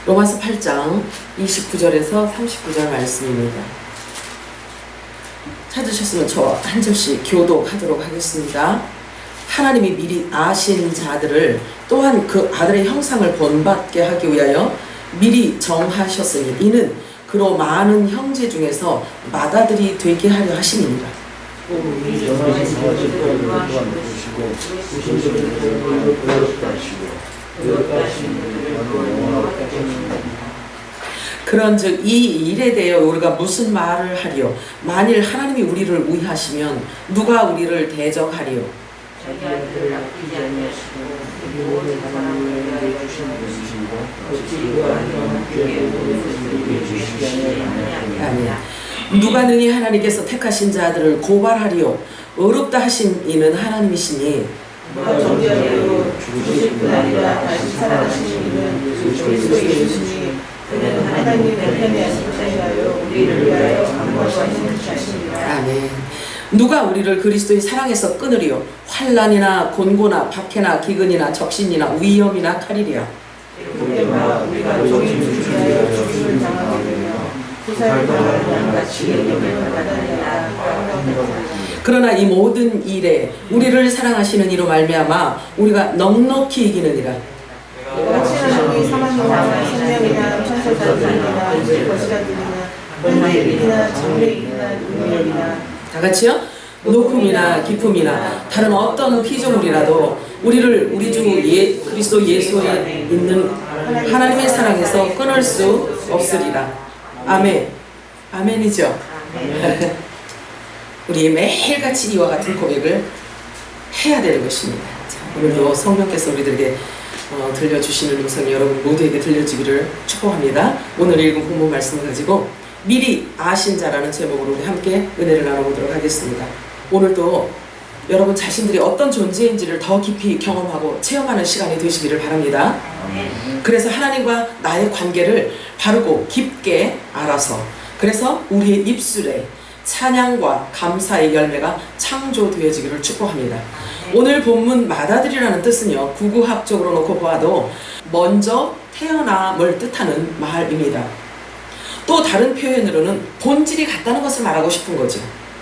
로마서 8장 29절에서 39절 말씀입니다. 찾으셨으면 저 한 절씩 교독하도록 하겠습니다. 하나님이 미리 아신 자들을 또한 그 아들의 형상을 본받게 하기 위하여 미리 정하셨으니 이는 그로 많은 형제 중에서 맏아들이 되게 하려 하심이니라. 그런즉 이 일에 대하여 우리가 무슨 말을 하리요? 만일 하나님이 우리를 위하시면 누가 우리를 대적하리요? 아멘. 누가 능히 하나님께서 택하신 자들을 고발하리요? 어렵다 하신 이는 하나님이시니 누가 정죄하리요? 죽으실 뿐 아니라 다시 살아나신 이는 그리스도 예수시니 그는 하나님의 편에 하시하여 우리를 위하여 간구하시는 자신이라. 아멘. 누가 우리를 그리스도의 사랑에서 끊으리요? 환난이나 곤고나 박해나 기근이나 적신이나 위험이나 칼이리야. 그때마다 우리가 종일 주시하여 죽임을 당하게 되며 부살을 당하는 양같이 영을 받아내라. 그러나 이 모든 일에 우리를 사랑하시는 이로 말미암아 우리가 넉넉히 이기느니라. 확신하노니 사망이나 생명이나 천사들이나 이제 것이라들이나 현재일이나 장래일이나 능력이나 다 같이요? 높음이나 깊음이나 다른 어떤 피조물이라도 우리를 우리 주 그리스도 예수에 있는 하나님의 사랑에서 끊을 수 없으리라. 아멘. 아멘이죠. 우리 매일같이 이와 같은 고백을 해야 되는 것입니다. 자, 오늘도 성령께서 우리들에게 들려주시는 음성이 여러분 모두에게 들려지기를 축복합니다. 오늘 읽은 본문 말씀을 가지고 미리 아신 자라는 제목으로 우리 함께 은혜를 나눠보도록 하겠습니다. 오늘도 여러분 자신들이 어떤 존재인지를 더 깊이 경험하고 체험하는 시간이 되시기를 바랍니다. 그래서 하나님과 나의 관계를 바르고 깊게 알아서 그래서 우리의 입술에 찬양과 감사의 열매가 창조되어지기를 축복합니다. 오늘 본문 맏아들이라는 뜻은요, 구구학적으로 놓고 보아도 먼저 태어남을 뜻하는 말입니다. 또 다른 표현으로는 본질이 같다는 것을 말하고 싶은 거죠.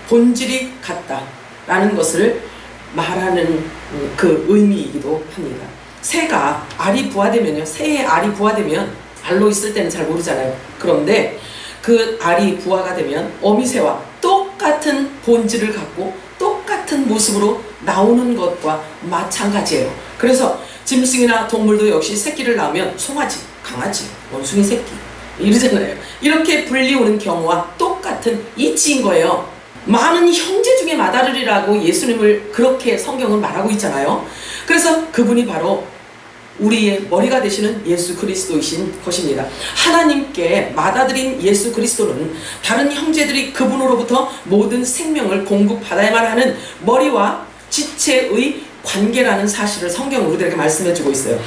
본질이 같다라는 것을 말하는 그 의미이기도 합니다. 새가 알이 부화되면요, 새의 알이 부화되면 알로 있을 때는 잘 모르잖아요. 그런데 그 알이 부화가 되면 어미새와 똑같은 본질을 갖고 똑같은 모습으로 나오는 것과 마찬가지예요. 그래서 짐승이나 동물도 역시 새끼를 낳으면 송아지, 강아지, 원숭이 새끼 이러잖아요. 이렇게 불리우는 경우와 똑같은 이치인 거예요. 많은 형제 중에 맏아들이라고 예수님을 그렇게 성경은 말하고 있잖아요. 그래서 그분이 바로 우리의 머리가 되시는 예수 그리스도이신 것입니다. 하나님께 맏아들인 예수 그리스도는 다른 형제들이 그분으로부터 모든 생명을 공급받아야만 하는 머리와 지체의 관계라는 사실을 성경은 우리들에게 말씀해주고 있어요.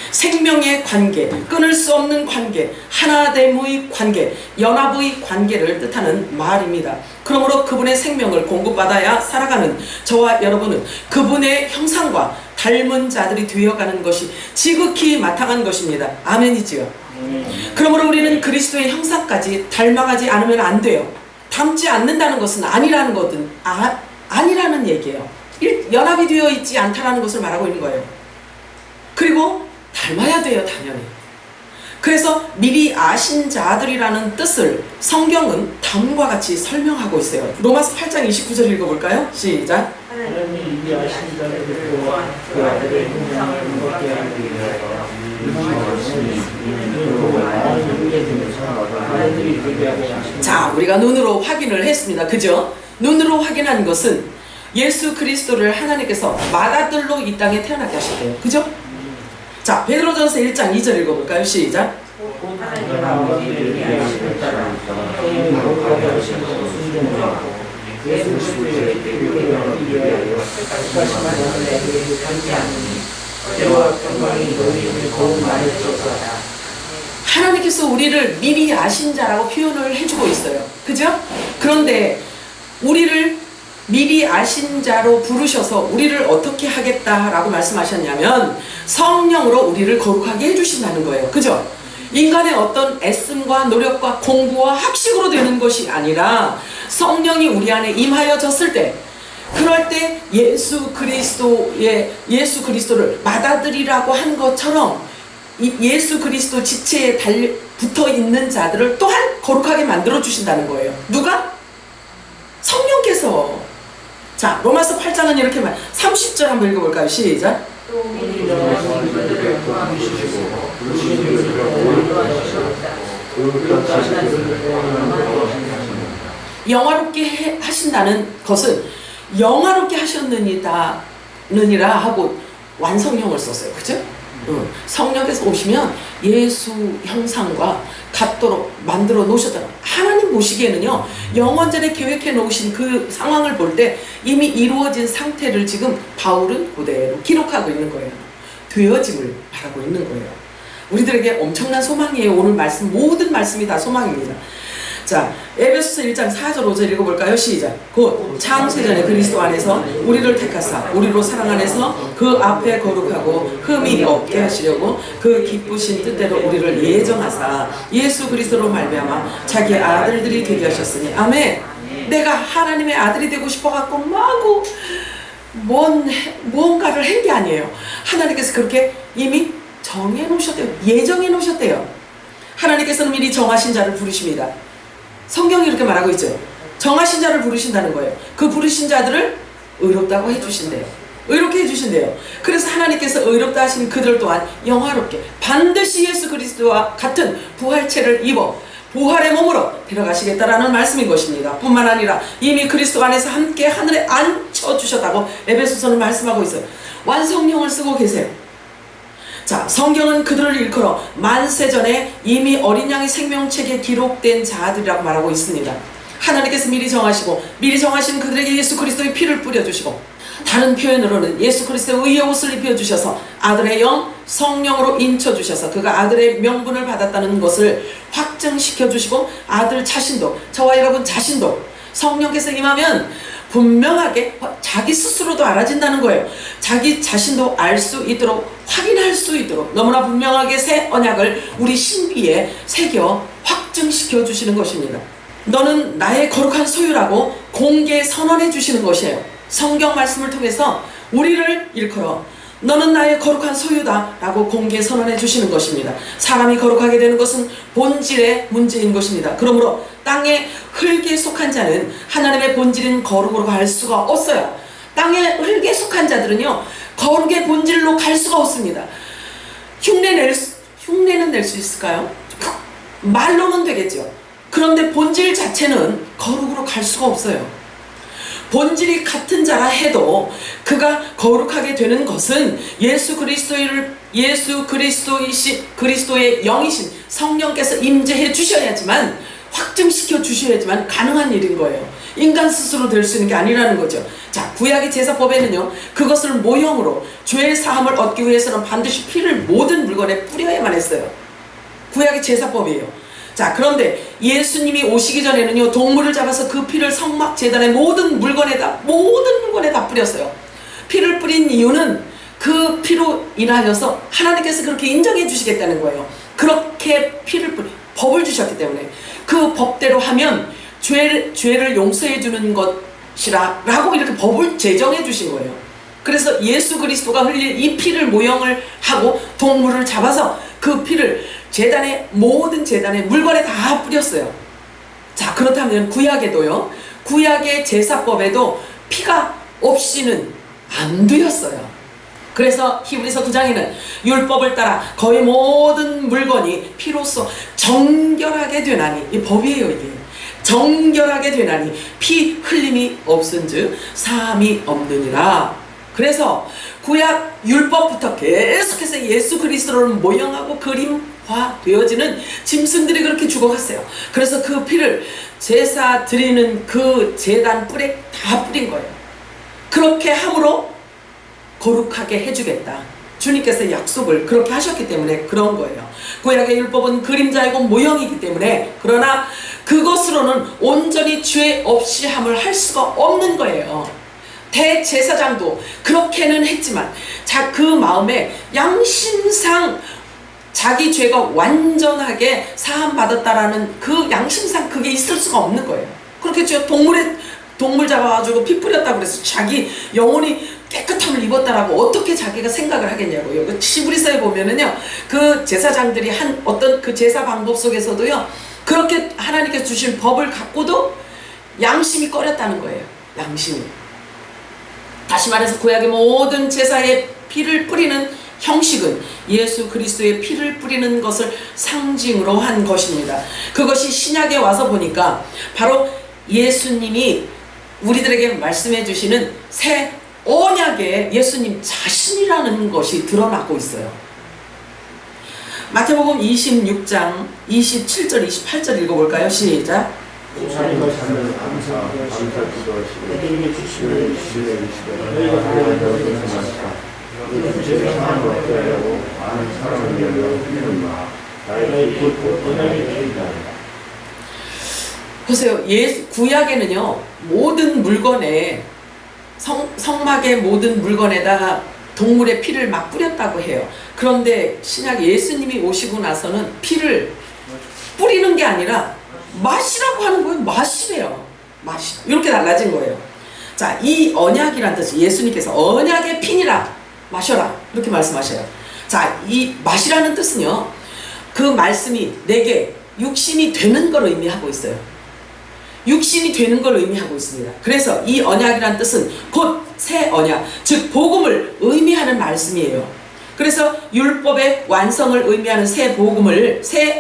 생명의 관계, 끊을 수 없는 관계, 하나됨의 관계, 연합의 관계를 뜻하는 말입니다. 그러므로 그분의 생명을 공급받아야 살아가는 저와 여러분은 그분의 형상과 닮은 자들이 되어가는 것이 지극히 마땅한 것입니다. 아멘이지요. 그러므로 우리는 그리스도의 형상까지 닮아가지 않으면 안 돼요. 닮지 않는다는 것은 아니라는 거든 아니라는 얘기예요. 연합이 되어 있지 않다라는 것을 말하고 있는 거예요. 그리고 닮아야 돼요, 당연히. 그래서 미리 아신 자들이라는 뜻을 성경은 다음과 같이 설명하고 있어요. 로마서 8장 29절 읽어볼까요? 시작. 하나님이 미리 아신 자들을 또한 그 아들의 형상을 본받게 하기 위하여 자, 우리가 눈으로 확인을 했습니다. 그죠? 눈으로 확인한 것은 예수 그리스도를 하나님께서 맏아들로 이 땅에 태어나게 하셨대요. 그죠? 자, 베드로전서 1장 2절 읽어볼까요? 시작. 하나님 아버지를 위하시는 따라 예수 그리스도의 뜻을 위하여 말씀하시는 내게 감지 않으니 때와 평강이 너희를 더욱 많아졌도다. 하나님께서 우리를 미리 아신 자라고 표현을 해주고 있어요. 그죠? 그런데 우리를 미리 아신 자로 부르셔서 우리를 어떻게 하겠다라고 말씀하셨냐면 성령으로 우리를 거룩하게 해주신다는 거예요. 그죠? 인간의 어떤 애씀과 노력과 공부와 학식으로 되는 것이 아니라 성령이 우리 안에 임하여졌을 때, 그럴 때 예수 그리스도를 받아들이라고 한 것처럼 이 예수 그리스도 지체에 붙어 있는 자들을 또한 거룩하게 만들어 주신다는 거예요. 누가? 성령께서. 자, 로마서 8장은 이렇게 30절 한번 읽어볼까요? 시작. 영화롭게 하신다는 것은 영화롭게 하셨느니라 하고 완성형을 썼어요. 그죠? 성령께서 오시면 예수 형상과 같도록 만들어 놓으셨잖아요. 하나님 보시기에는요, 영원전에 계획해 놓으신 그 상황을 볼 때 이미 이루어진 상태를 지금 바울은 그대로 기록하고 있는 거예요. 되어짐을 바라고 있는 거예요. 우리들에게 엄청난 소망이에요. 오늘 말씀, 모든 말씀이 다 소망입니다. 자, 에베소서 1장 4절 5절 읽어볼까요? 시작. 곧 창세전에 그리스도 안에서 우리를 택하사 우리로 사랑 안에서 그 앞에 거룩하고 흠이 없게 하시려고 그 기쁘신 뜻대로 우리를 예정하사 예수 그리스도로 말미암아 자기의 아들들이 되게 하셨으니. 아멘. 내가 하나님의 아들이 되고 싶어갖고 마구 무언가를 한 게 아니에요. 하나님께서 그렇게 이미 정해놓으셨대요. 예정해놓으셨대요. 하나님께서는 미리 정하신 자를 부르십니다. 성경이 이렇게 말하고 있죠. 정하신 자를 부르신다는 거예요. 그 부르신 자들을 의롭다고 해주신대요. 의롭게 해주신대요. 그래서 하나님께서 의롭다 하신 그들 또한 영화롭게 반드시 예수 그리스도와 같은 부활체를 입어 부활의 몸으로 데려가시겠다라는 말씀인 것입니다. 뿐만 아니라 이미 그리스도 안에서 함께 하늘에 앉혀주셨다고 에베소서는 말씀하고 있어요. 완성형을 쓰고 계세요. 자, 성경은 그들을 일컬어 만세전에 이미 어린 양의 생명책에 기록된 자들이라고 말하고 있습니다. 하나님께서 미리 정하신 그들에게 예수 그리스도의 피를 뿌려주시고, 다른 표현으로는 예수 그리스도의 의의 옷을 입혀주셔서 아들의 영 성령으로 인쳐주셔서 그가 아들의 명분을 받았다는 것을 확증시켜주시고, 아들 자신도, 저와 여러분 자신도 성령께서 임하면 분명하게 자기 스스로도 알아진다는 거예요. 자기 자신도 알 수 있도록, 확인할 수 있도록 너무나 분명하게 새 언약을 우리 신비에 새겨 확증시켜 주시는 것입니다. 너는 나의 거룩한 소유라고 공개 선언해 주시는 것이에요. 성경 말씀을 통해서 우리를 일컬어 너는 나의 거룩한 소유다 라고 공개 선언해 주시는 것입니다. 사람이 거룩하게 되는 것은 본질의 문제인 것입니다. 그러므로 땅의 흙에 속한 자는 하나님의 본질인 거룩으로 갈 수가 없어요. 땅의 흙에 속한 자들은요, 거룩의 본질로 갈 수가 없습니다. 흉내는 낼 수 있을까요? 말로는 되겠죠. 그런데 본질 자체는 거룩으로 갈 수가 없어요. 본질이 같은 자라 해도 그가 거룩하게 되는 것은 예수 그리스도의 영이신 성령께서 임재해 주셔야지만, 확증시켜 주셔야지만 가능한 일인 거예요. 인간 스스로 될 수 있는 게 아니라는 거죠. 자, 구약의 제사법에는요, 그것을 모형으로 죄의 사함을 얻기 위해서는 반드시 피를 모든 물건에 뿌려야만 했어요. 구약의 제사법이에요. 자, 그런데 예수님이 오시기 전에는요, 동물을 잡아서 그 피를 성막 제단의 모든 물건에 다 뿌렸어요. 피를 뿌린 이유는 그 피로 인하여서 하나님께서 그렇게 인정해 주시겠다는 거예요. 그렇게 법을 주셨기 때문에 그 법대로 하면 죄를 용서해 주는 것이라 라고 이렇게 법을 제정해 주신 거예요. 그래서 예수 그리스도가 흘릴 이 피를 모형을 하고 동물을 잡아서 그 피를 모든 제단의 물건에 다 뿌렸어요. 자, 그렇다면 구약에도요, 구약의 제사법에도 피가 없이는 안 되었어요. 그래서 히브리서 9장에는 율법을 따라 거의 모든 물건이 피로써 정결하게 되나니, 이 법이에요. 이게 정결하게 되나니 피 흘림이 없은즉 사함이 없느니라. 그래서 구약 율법부터 계속해서 예수 그리스도를 모형하고 그림화 되어지는 짐승들이 그렇게 죽어갔어요. 그래서 그 피를 제사 드리는 그 제단 뿔에 다 뿌린 거예요. 그렇게 함으로 거룩하게 해주겠다, 주님께서 약속을 그렇게 하셨기 때문에 그런 거예요. 구약의 율법은 그림자이고 모형이기 때문에, 그러나 그것으로는 온전히 죄 없이 함을 할 수가 없는 거예요. 대제사장도 그렇게는 했지만 그 마음에 양심상 자기 죄가 완전하게 사함받았다라는 그 양심상 그게 있을 수가 없는 거예요. 그렇겠죠. 동물 잡아가지고 피 뿌렸다고 그래서 자기 영혼이 깨끗함을 입었다라고 어떻게 자기가 생각을 하겠냐고요. 그 히브리서에 보면은요, 그 제사장들이 한 어떤 그 제사 방법 속에서도요, 그렇게 하나님께서 주신 법을 갖고도 양심이 꺼렸다는 거예요. 양심이. 다시 말해서 구약의 모든 제사에 피를 뿌리는 형식은 예수 그리스도의 피를 뿌리는 것을 상징으로 한 것입니다. 그것이 신약에 와서 보니까 바로 예수님이 우리들에게 말씀해 주시는 새 언약에 예수님 자신이라는 것이 드러나고 있어요. 마태복음 26장 27절 28절 읽어볼까요? 시작. 보세요. 구약에는요, 모든 물건에 성막의 모든 물건에다가 동물의 피를 막 뿌렸다고 해요. 그런데 신약 예수님이 오시고 나서는 피를 뿌리는 게 아니라 마시라고 하는 거예요. 마시래요. 마시. 이렇게 달라진 거예요. 자, 이 언약이란 뜻이 예수님께서 언약의 피니라 마셔라 이렇게 말씀하셔요. 자, 이 마시라는 뜻은요, 그 말씀이 내게 육신이 되는 걸 의미하고 있어요. 육신이 되는 걸 의미하고 있습니다. 그래서 이 언약이란 뜻은 곧 새 언약, 즉 복음을 의미하는 말씀이에요. 그래서 율법의 완성을 의미하는 새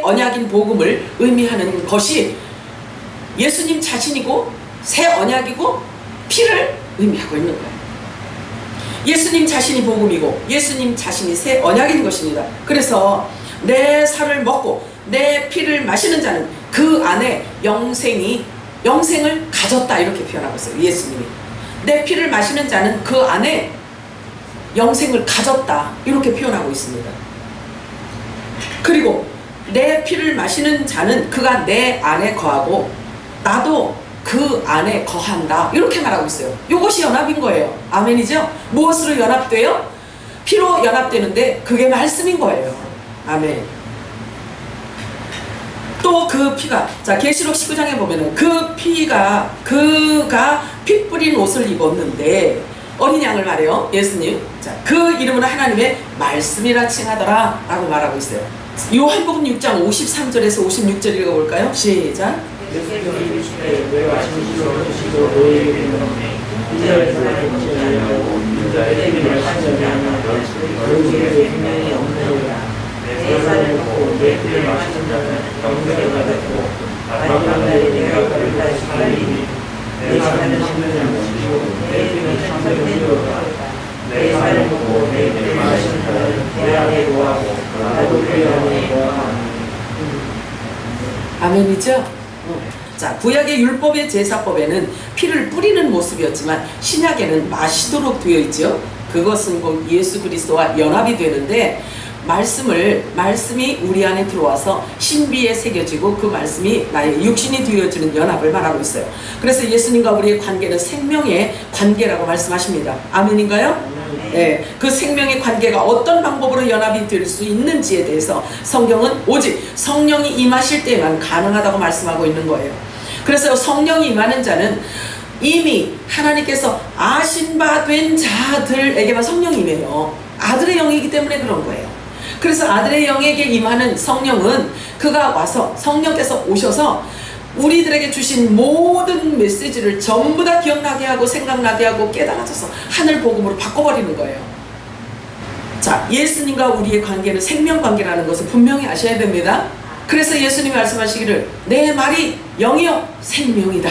언약인 복음을 의미하는 것이 예수님 자신이고 새 언약이고 피를 의미하고 있는 거예요. 예수님 자신이 복음이고 예수님 자신이 새 언약인 것입니다. 그래서 내 살을 먹고 내 피를 마시는 자는 그 안에 영생을 가졌다 이렇게 표현하고 있어요. 예수님이 내 피를 마시는 자는 그 안에 영생을 가졌다 이렇게 표현하고 있습니다. 그리고 내 피를 마시는 자는 그가 내 안에 거하고 나도 그 안에 거한다 이렇게 말하고 있어요. 이것이 연합인 거예요. 아멘이죠? 무엇으로 연합돼요? 피로 연합되는데 그게 말씀인 거예요. 아멘. 또 그 피가, 자, 계시록 19장에 보면은 그가 피 뿌린 옷을 입었는데 어린 양을 말해요. 예수님. 자, 그 이름은 하나님의 말씀이라 칭하더라 라고 말하고 있어요. 요한복음 6장 53절에서 56절 읽어볼까요? 시작. 내 살을 먹고 내 피를 마시는 자는 영생을 받았고 마지막 날에 내가 그를 다시 살리니 내 살은 생명을 지키고 내 피는 참생을 이루었다. 내 살을 먹고 내 피를 마시는 자는 내 안에 거하고 나도 그 안에 거하노니. 아멘이죠? 자, 구약의 율법의 제사법에는 피를 뿌리는 모습이었지만 신약에는 마시도록 되어 있죠. 그것은 곧 예수 그리스도와 연합이 되는데 말씀이 우리 안에 들어와서 신비에 새겨지고 그 말씀이 나의 육신이 되어지는 연합을 말하고 있어요. 그래서 예수님과 우리의 관계는 생명의 관계라고 말씀하십니다. 아멘인가요? 네, 그 생명의 관계가 어떤 방법으로 연합이 될 수 있는지에 대해서 성경은 오직 성령이 임하실 때만 가능하다고 말씀하고 있는 거예요. 그래서 성령이 임하는 자는 이미 하나님께서 아신 바 된 자들에게만 성령이 임해요. 아들의 영이기 때문에 그런 거예요. 그래서 아들의 영에게 임하는 성령은 그가 와서 성령께서 오셔서 우리들에게 주신 모든 메시지를 전부 다 기억나게 하고 생각나게 하고 깨달아져서 하늘 복음으로 바꿔버리는 거예요. 자, 예수님과 우리의 관계는 생명관계라는 것을 분명히 아셔야 됩니다. 그래서 예수님이 말씀하시기를 내 말이 영이요 생명이다.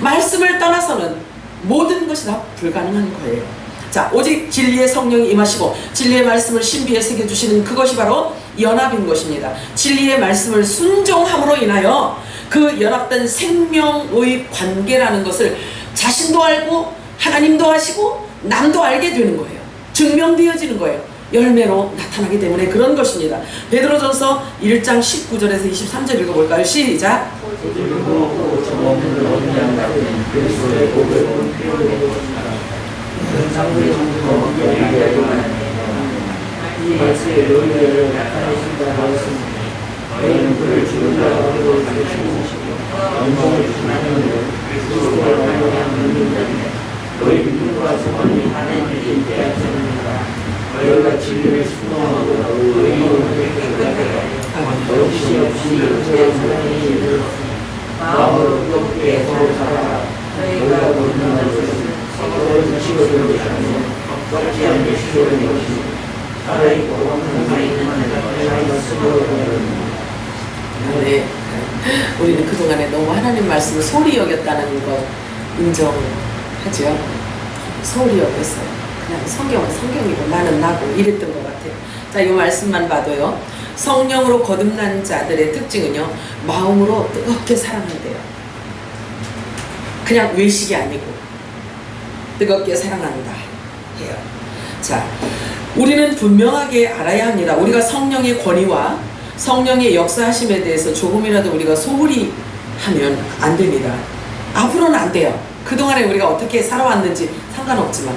말씀을 떠나서는 모든 것이 다 불가능한 거예요. 자, 오직 진리의 성령이 임하시고 진리의 말씀을 신비에 새겨주시는 그것이 바로 연합인 것입니다. 진리의 말씀을 순종함으로 인하여 그 연합된 생명의 관계라는 것을 자신도 알고 하나님도 아시고 남도 알게 되는 거예요. 증명되어지는 거예요. 열매로 나타나기 때문에 그런 것입니다. 베드로전서 1장 19절에서 23절 읽어볼까요? 시작. 이 말씀의 의미를 나타내신다 네. 우리는 그동안에 너무 하나님 말씀을 소홀히 여겼다는 것 인정하죠. 소홀히 여겼어요. 그냥 성경은 성경이고 나는 나고 이랬던 것 같아요. 자, 이 말씀만 봐도요. 성령으로 거듭난 자들의 특징은요. 마음으로 뜨겁게 사랑한대요. 그냥 외식이 아니고 뜨겁게 사랑한다 해요. 자, 우리는 분명하게 알아야 합니다. 우리가 성령의 권위와 성령의 역사하심에 대해서 조금이라도 우리가 소홀히 하면 안 됩니다. 앞으로는 안 돼요. 그동안에 우리가 어떻게 살아왔는지 상관없지만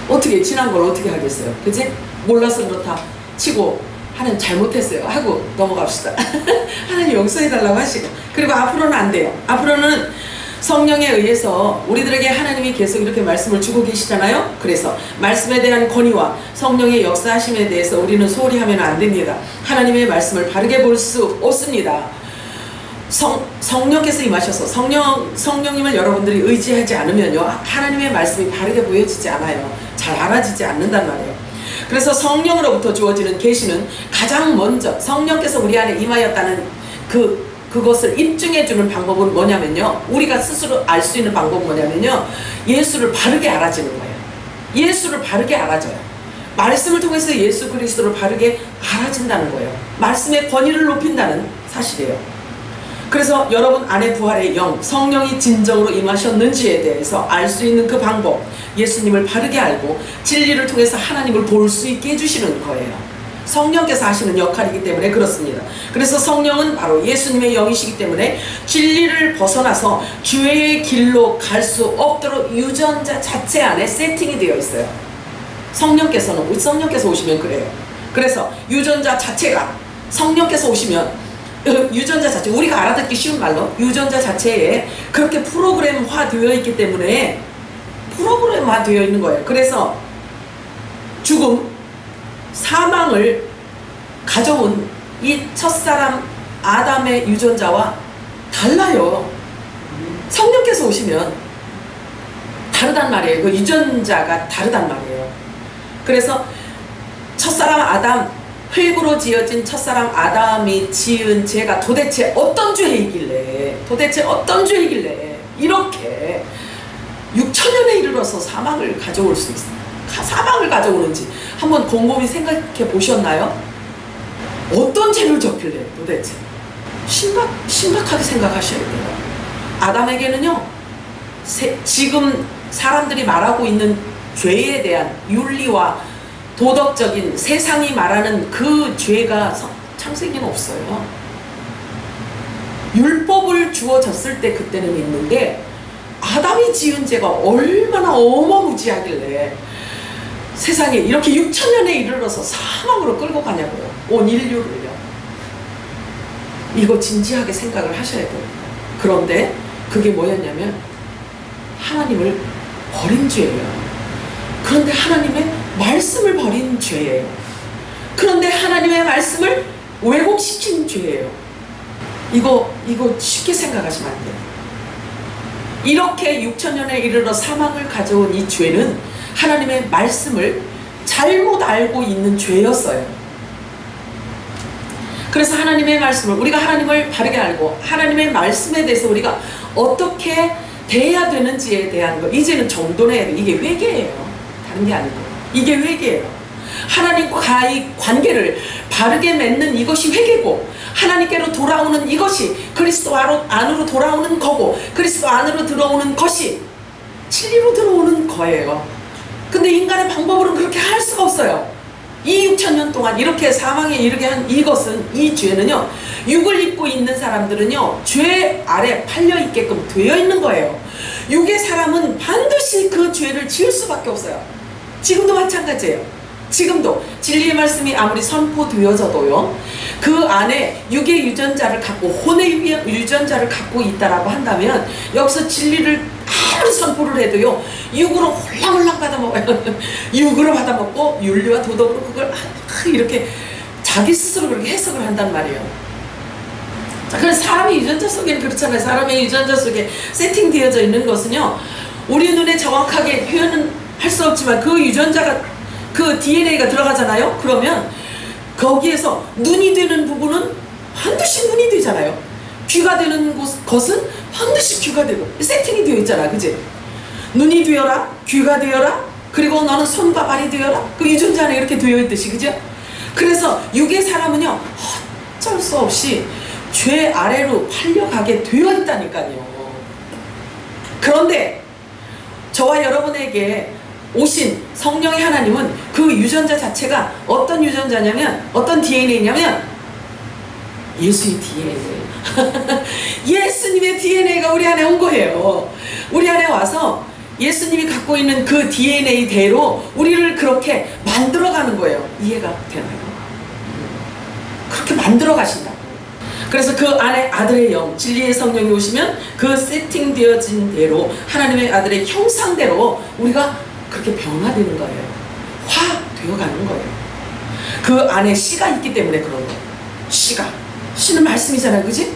어떻게 지난 걸 어떻게 하겠어요. 그치? 몰라서 그렇다 치고 하나님 잘못했어요 하고 넘어갑시다. 하나님 용서해달라고 하시고 그리고 앞으로는 안 돼요. 앞으로는 성령에 의해서 우리들에게 하나님이 계속 이렇게 말씀을 주고 계시잖아요. 그래서 말씀에 대한 권위와 성령의 역사하심에 대해서 우리는 소홀히 하면 안 됩니다. 하나님의 말씀을 바르게 볼 수 없습니다. 성령께서 임하셔서 성령님을 여러분들이 의지하지 않으면요 하나님의 말씀이 바르게 보여지지 않아요. 잘 알아지지 않는단 말이에요. 그래서 성령으로부터 주어지는 계시는 가장 먼저 성령께서 우리 안에 임하였다는 그것을 입증해주는 방법은 뭐냐면요, 우리가 스스로 알 수 있는 방법은 뭐냐면요, 예수를 바르게 알아지는 거예요. 예수를 바르게 알아져요. 말씀을 통해서 예수 그리스도를 바르게 알아진다는 거예요. 말씀의 권위를 높인다는 사실이에요. 그래서 여러분 안에 부활의 영, 성령이 진정으로 임하셨는지에 대해서 알 수 있는 그 방법, 예수님을 바르게 알고 진리를 통해서 하나님을 볼 수 있게 해주시는 거예요. 성령께서 하시는 역할이기 때문에 그렇습니다. 그래서 성령은 바로 예수님의 영이시기 때문에 진리를 벗어나서 죄의 길로 갈 수 없도록 유전자 자체 안에 세팅이 되어 있어요. 성령께서 오시면 그래요. 그래서 유전자 자체가 성령께서 오시면 유전자 자체, 우리가 알아듣기 쉬운 말로 유전자 자체에 그렇게 프로그램화 되어 있기 때문에 프로그램화 되어 있는 거예요. 그래서 죽음, 사망을 가져온 이 첫사람 아담의 유전자와 달라요. 성령께서 오시면 다르단 말이에요. 그 유전자가 다르단 말이에요. 그래서 첫사람 아담, 흙으로 지어진 첫사람 아담이 지은 죄가 도대체 어떤 죄이길래 이렇게 6천년에 이르러서 사망을 가져올 수 있어요. 사망을 가져오는지 한번 곰곰이 생각해 보셨나요? 어떤 죄를 졌길래 도대체 심각하게 생각하셔야 돼요. 아담에게는요 지금 사람들이 말하고 있는 죄에 대한 윤리와 도덕적인 세상이 말하는 그 죄가 창세기는 없어요. 율법을 주어졌을 때 그때는 있는데 아담이 지은 죄가 얼마나 어마무지하길래 세상에 이렇게 6천년에 이르러서 사망으로 끌고 가냐고요. 온 인류를요. 이거 진지하게 생각을 하셔야 돼요. 그런데 그게 뭐였냐면 하나님을 버린 죄예요. 그런데 하나님의 말씀을 버린 죄예요. 그런데 하나님의 말씀을 왜곡시킨 죄예요. 이거 쉽게 생각하시면 안 돼요. 이렇게 6천년에 이르러 사망을 가져온 이 죄는 하나님의 말씀을 잘못 알고 있는 죄였어요. 그래서 하나님의 말씀을 우리가 하나님을 바르게 알고 하나님의 말씀에 대해서 우리가 어떻게 대해야 되는지에 대한 거 이제는 정돈해야 돼요. 이게 회개예요. 다른 게 아니고 이게 회개예요. 하나님과의 관계를 바르게 맺는 이것이 회개고 하나님께로 돌아오는 이것이 그리스도 안으로 돌아오는 거고 그리스도 안으로 들어오는 것이 진리로 들어오는 거예요. 근데 인간의 방법으로는 그렇게 할 수가 없어요. 이 6천년 동안 이렇게 사망에 이르게 한 이것은 이 죄는요 육을 입고 있는 사람들은요 죄 아래 팔려 있게끔 되어 있는 거예요. 육의 사람은 반드시 그 죄를 지을 수밖에 없어요. 지금도 마찬가지예요. 지금도 진리의 말씀이 아무리 선포되어져도요 그 안에 육의 유전자를 갖고 혼의 유전자를 갖고 있다라고 한다면 여기서 진리를 아무리 선포를 해도요 육으로 홀랑홀랑 받아먹어요. 육으로 받아먹고 윤리와 도덕으로 그걸 이렇게 자기 스스로 그렇게 해석을 한단 말이에요. 자, 그래서 사람의 유전자 속에는 그렇잖아요. 사람의 유전자 속에 세팅되어져 있는 것은요 우리 눈에 정확하게 표현은 할 수 없지만 그 유전자가 그 DNA가 들어가잖아요. 그러면 거기에서 눈이 되는 부분은 반드시 눈이 되잖아요. 귀가 되는 것은 반드시 귀가 되고 세팅이 되어 있잖아. 그지? 눈이 되어라, 귀가 되어라, 그리고 너는 손과 발이 되어라. 그 유전자 안에 이렇게 되어 있듯이. 그죠? 그래서 육의 사람은요, 어쩔 수 없이 죄 아래로 팔려가게 되어 있다니까요. 그런데 저와 여러분에게 오신 성령의 하나님은 그 유전자 자체가 어떤 유전자냐면, 어떤 DNA냐면 예수의 DNA예요. 예수님의 DNA가 우리 안에 온 거예요. 우리 안에 와서 예수님이 갖고 있는 그 DNA대로 우리를 그렇게 만들어가는 거예요. 이해가 되나요? 그렇게 만들어 가신다. 그래서 그 안에 아들의 영, 진리의 성령이 오시면 그 세팅되어진 대로 하나님의 아들의 형상대로 우리가 그렇게 변화되는 거예요. 화되어가는 거예요. 그 안에 씨가 있기 때문에 그런 거예요. 씨가. 씨는 말씀이잖아요. 그지?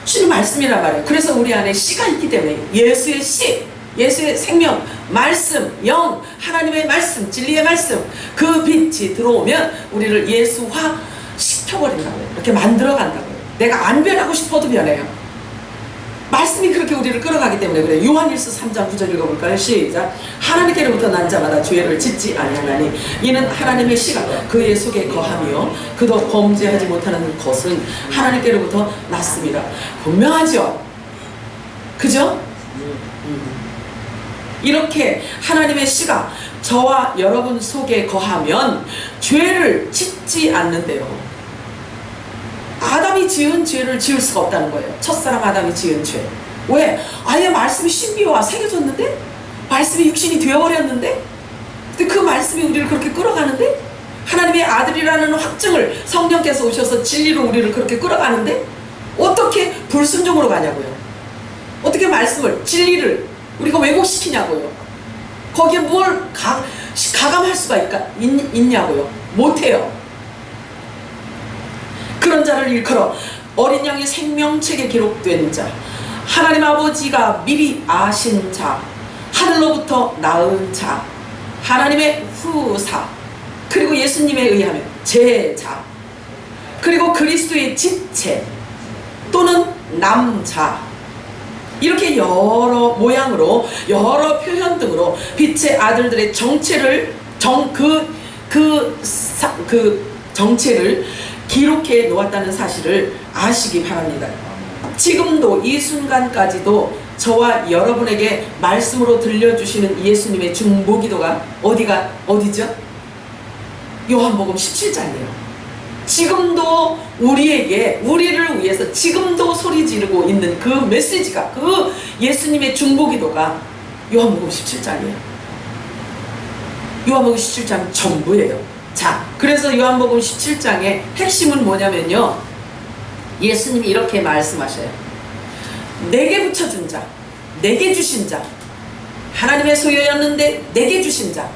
씨는 말씀이란 말이에요. 그래서 우리 안에 씨가 있기 때문에 예수의 씨, 예수의 생명, 말씀, 영, 하나님의 말씀, 진리의 말씀, 그 빛이 들어오면 우리를 예수화 시켜버린다고요. 이렇게 만들어간다고요. 내가 안 변하고 싶어도 변해요. 말씀이 그렇게 우리를 끌어가기 때문에 그래요. 요한일서 3장 9절 읽어볼까요? 시작. 하나님께로부터 난 자마다 죄를 짓지 아니하나니 이는 하나님의 씨가 그의 속에 거하며 그도 범죄하지 못하는 것은 하나님께로부터 났습니다. 분명하죠? 그죠? 이렇게 하나님의 씨가 저와 여러분 속에 거하면 죄를 짓지 않는데요. 아담이 지은 죄를 지을 수가 없다는 거예요. 첫사람 아담이 지은 죄. 왜? 아예 말씀이 신비와 새겨졌는데? 말씀이 육신이 되어버렸는데? 근데 그 말씀이 우리를 그렇게 끌어가는데? 하나님의 아들이라는 확증을 성령께서 오셔서 진리로 우리를 그렇게 끌어가는데? 어떻게 불순종으로 가냐고요. 어떻게 말씀을, 진리를 우리가 왜곡시키냐고요. 거기에 뭘 가감할 수가 있냐고요. 못해요. 그런 자를 일컬어 어린 양의 생명책에 기록된 자, 하나님 아버지가 미리 아신 자, 하늘로부터 낳은 자, 하나님의 후사, 그리고 예수님에 의하면 제자, 그리고 그리스도의 지체 또는 남자, 이렇게 여러 모양으로 여러 표현 등으로 빛의 아들들의 정체를 정체를 기록해 놓았다는 사실을 아시기 바랍니다. 지금도 이 순간까지도 저와 여러분에게 말씀으로 들려주시는 예수님의 중보기도가 어디죠? 요한복음 17장이에요. 지금도 우리를 위해서 지금도 소리 지르고 있는 그 메시지가, 그 예수님의 중보기도가 요한복음 17장이에요. 요한복음 17장 전부예요. 자, 그래서 요한복음 17장의 핵심은 뭐냐면요, 예수님이 이렇게 말씀하셔요. 내게 붙여준 자, 내게 주신 자, 하나님의 소유였는데 내게 주신 자,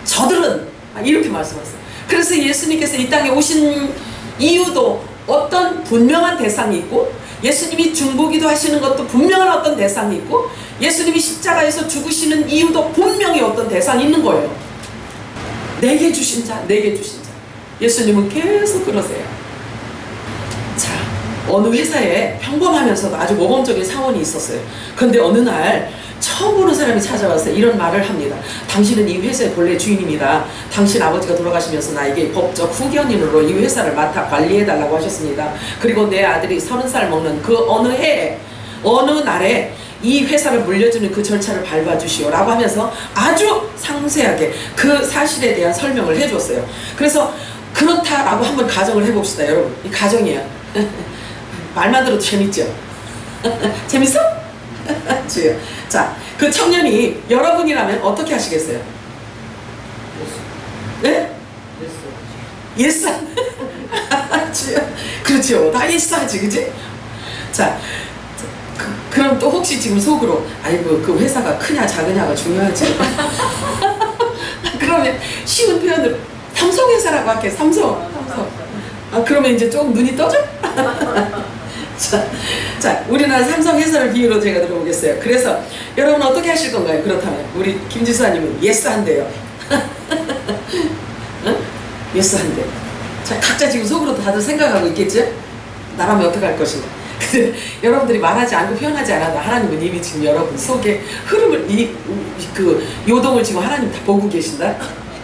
저들은, 이렇게 말씀하세요. 그래서 예수님께서 이 땅에 오신 이유도 어떤 분명한 대상이 있고, 예수님이 중보기도 하시는 것도 분명한 어떤 대상이 있고, 예수님이 십자가에서 죽으시는 이유도 분명히 어떤 대상이 있는 거예요. 내게 주신 자, 내게 주신 자. 예수님은 계속 그러세요. 자, 어느 회사에 평범하면서도 아주 모범적인 사원이 있었어요. 그런데 어느 날 처음 보는 사람이 찾아와서 이런 말을 합니다. 당신은 이 회사의 본래 주인입니다. 당신 아버지가 돌아가시면서 나에게 법적 후견인으로 이 회사를 맡아 관리해달라고 하셨습니다. 그리고 내 아들이 30살 먹는 그 어느 해에, 어느 날에 이 회사를 물려주는 그 절차를 밟아주시오 라고 하면서 아주 상세하게 그 사실에 대한 설명을 해줬어요. 그래서 그렇다라고 한번 가정을 해봅시다. 여러분, 이 가정이에요. 말만 들어도 재밌죠? 재밌어? 주요. 자, 그 청년이 여러분이라면 어떻게 하시겠어요? 네? 예스. 주요. 그렇죠. 다 예스 하지, 그지? 자, 그럼 또 혹시 지금 속으로 아이고 그 회사가 크냐 작으냐가 중요하지. 그러면 쉬운 표현으로 삼성회사라고 할게. 삼성. 그러면 이제 조금 눈이 떠져? 자, 우리나라 삼성회사를 비유로 제가 들어보겠어요. 그래서 여러분 어떻게 하실 건가요? 그렇다면 우리 김지수아님은 예스 한대요. 예스한데. 자, 각자 지금 속으로 다들 생각하고 있겠죠? 나라면 어떻게 할 것인가. 근데 여러분들이 말하지 않고 표현하지 않아도 하나님은 이미 지금 여러분 속에 흐름을, 그 요동을 지금 하나님 다 보고 계신다?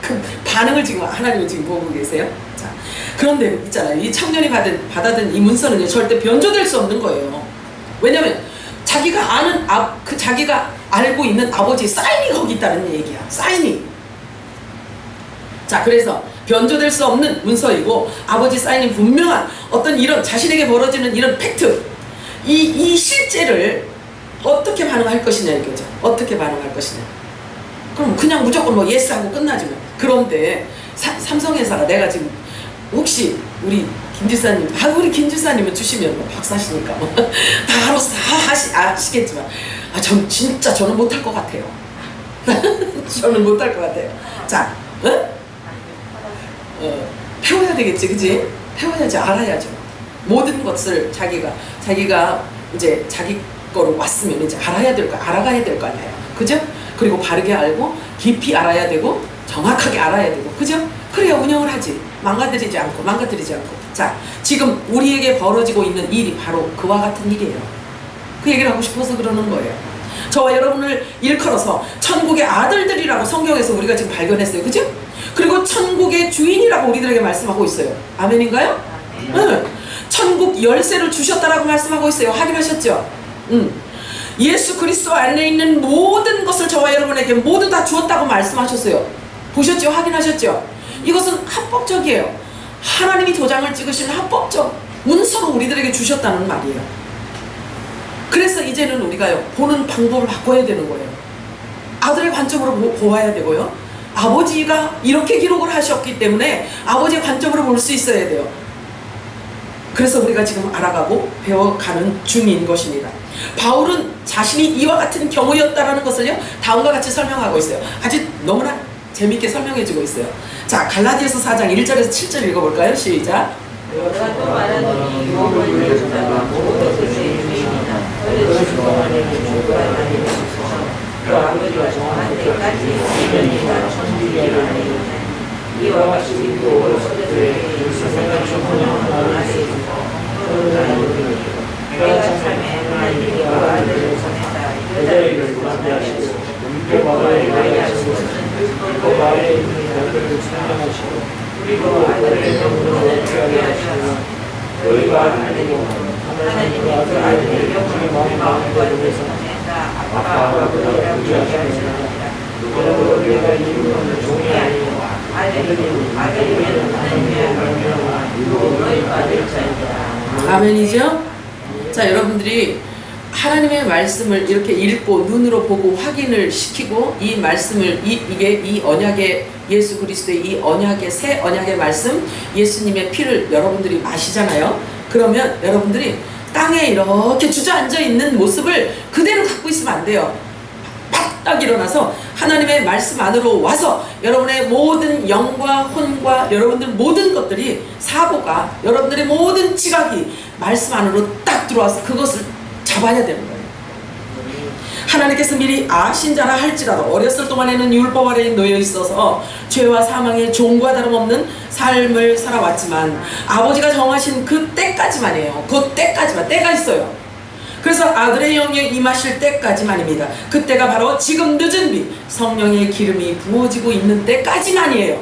그 반응을 지금 하나님은 지금 보고 계세요? 자, 그런데 있잖아요. 이 청년이 받아든 이 문서는요, 절대 변조될 수 없는 거예요. 왜냐면 자기가 아는, 자기가 알고 있는 아버지의 사인이 거기 있다는 얘기야. 사인이. 자, 그래서 변조될 수 없는 문서이고 아버지 사인이 분명한 어떤 이런 자신에게 벌어지는 이런 팩트, 이 실제를 어떻게 반응할 것이냐 이거죠. 어떻게 반응할 것이냐. 그럼 그냥 무조건 뭐 예스하고 끝나지 뭐. 그런데 삼성회사가, 내가 지금 혹시 우리 김지사님, 우리 김지사님은 주시면 뭐 박사시니까 뭐 다 알아서 다 아시겠지만, 저는 못할 것 같아요. 저는 못할 것 같아요. 자, 배워야 되겠지, 그지? 배워야지, 알아야죠. 모든 것을 자기가 이제 자기 거로 왔으면 이제 알아가야 될 거 아니에요. 그죠? 그리고 바르게 알고 깊이 알아야 되고 정확하게 알아야 되고, 그죠? 그래야 운영을 하지. 망가뜨리지 않고. 자, 지금 우리에게 벌어지고 있는 일이 바로 그와 같은 일이에요. 그 얘기를 하고 싶어서 그러는 거예요. 저와 여러분을 일컬어서 천국의 아들들이라고 성경에서 우리가 지금 발견했어요. 그죠? 그리고 천국의 주인이라고 우리들에게 말씀하고 있어요. 아멘인가요? 응. 천국 열쇠를 주셨다라고 말씀하고 있어요. 확인하셨죠? 예수 그리스도 안에 있는 모든 것을 저와 여러분에게 모두 다 주었다고 말씀하셨어요. 보셨죠? 확인하셨죠? 이것은 합법적이에요. 하나님이 도장을 찍으시는 합법적 문서로 우리들에게 주셨다는 말이에요. 그래서 이제는 우리가요, 보는 방법을 바꿔야 되는 거예요. 아들의 관점으로 보아야 되고요, 아버지가 이렇게 기록을 하셨기 때문에 아버지의 관점으로 볼 수 있어야 돼요. 그래서 우리가 지금 알아가고 배워가는 중인 것입니다. 바울은 자신이 이와 같은 경우였다라는 것을요, 다음과 같이 설명하고 있어요. 아주 너무나 재미있게 설명해주고 있어요. 자, 갈라디아서 4장 1절에서 7절 읽어볼까요? 시작. 내가 또 말하노니 유혹을 이루는 자가 모든 것을 주입니다. 어르신 동안에 주구라나니 그 아버지가 정한 때까지 이년이가 천주기를 하리니 이와 같이 우리도 서대들에게 세상을 정하는 하시고 내가 참에 하나님이 아들을 보냈다. 여자에게 구원하시고 그 마을에 하시고 그 마을에 있는 자들을 찬양하시고 그리고 아들의 영혼을 되게 하시고 너희가 하나님과 그 아들의 영혼을 마음과 위해서 아빠가 그들이라고 얘기하시느니라. 그러므로 우리가 이루는 종이 아니고 아들이면 하나님의 명령과 너희 받을 자이다. 아멘이죠? 자, 여러분들이 하나님의 말씀을 이렇게 읽고 눈으로 보고 확인을 시키고 이 말씀을 이게 이 언약의 예수 그리스도의 이 언약의 새 언약의 말씀, 예수님의 피를 여러분들이 마시잖아요. 그러면 여러분들이 땅에 이렇게 주저앉아 있는 모습을 그대로 갖고 있으면 안 돼요. 딱 일어나서 하나님의 말씀 안으로 와서 여러분의 모든 영과 혼과 여러분들 모든 것들이, 사고가, 여러분들의 모든 지각이 말씀 안으로 딱 들어와서 그것을 잡아야 되는 거예요. 하나님께서 미리 아신 자라 할지라도 어렸을 동안에는 율법 아래에 놓여 있어서 죄와 사망의 종과 다름없는 삶을 살아왔지만 아버지가 정하신 그 때까지만이에요. 그 때까지만, 때가 있어요. 그래서 아들의 영에 임하실 때까지만입니다. 그때가 바로 지금 늦은 비 성령의 기름이 부어지고 있는 때까지만이에요.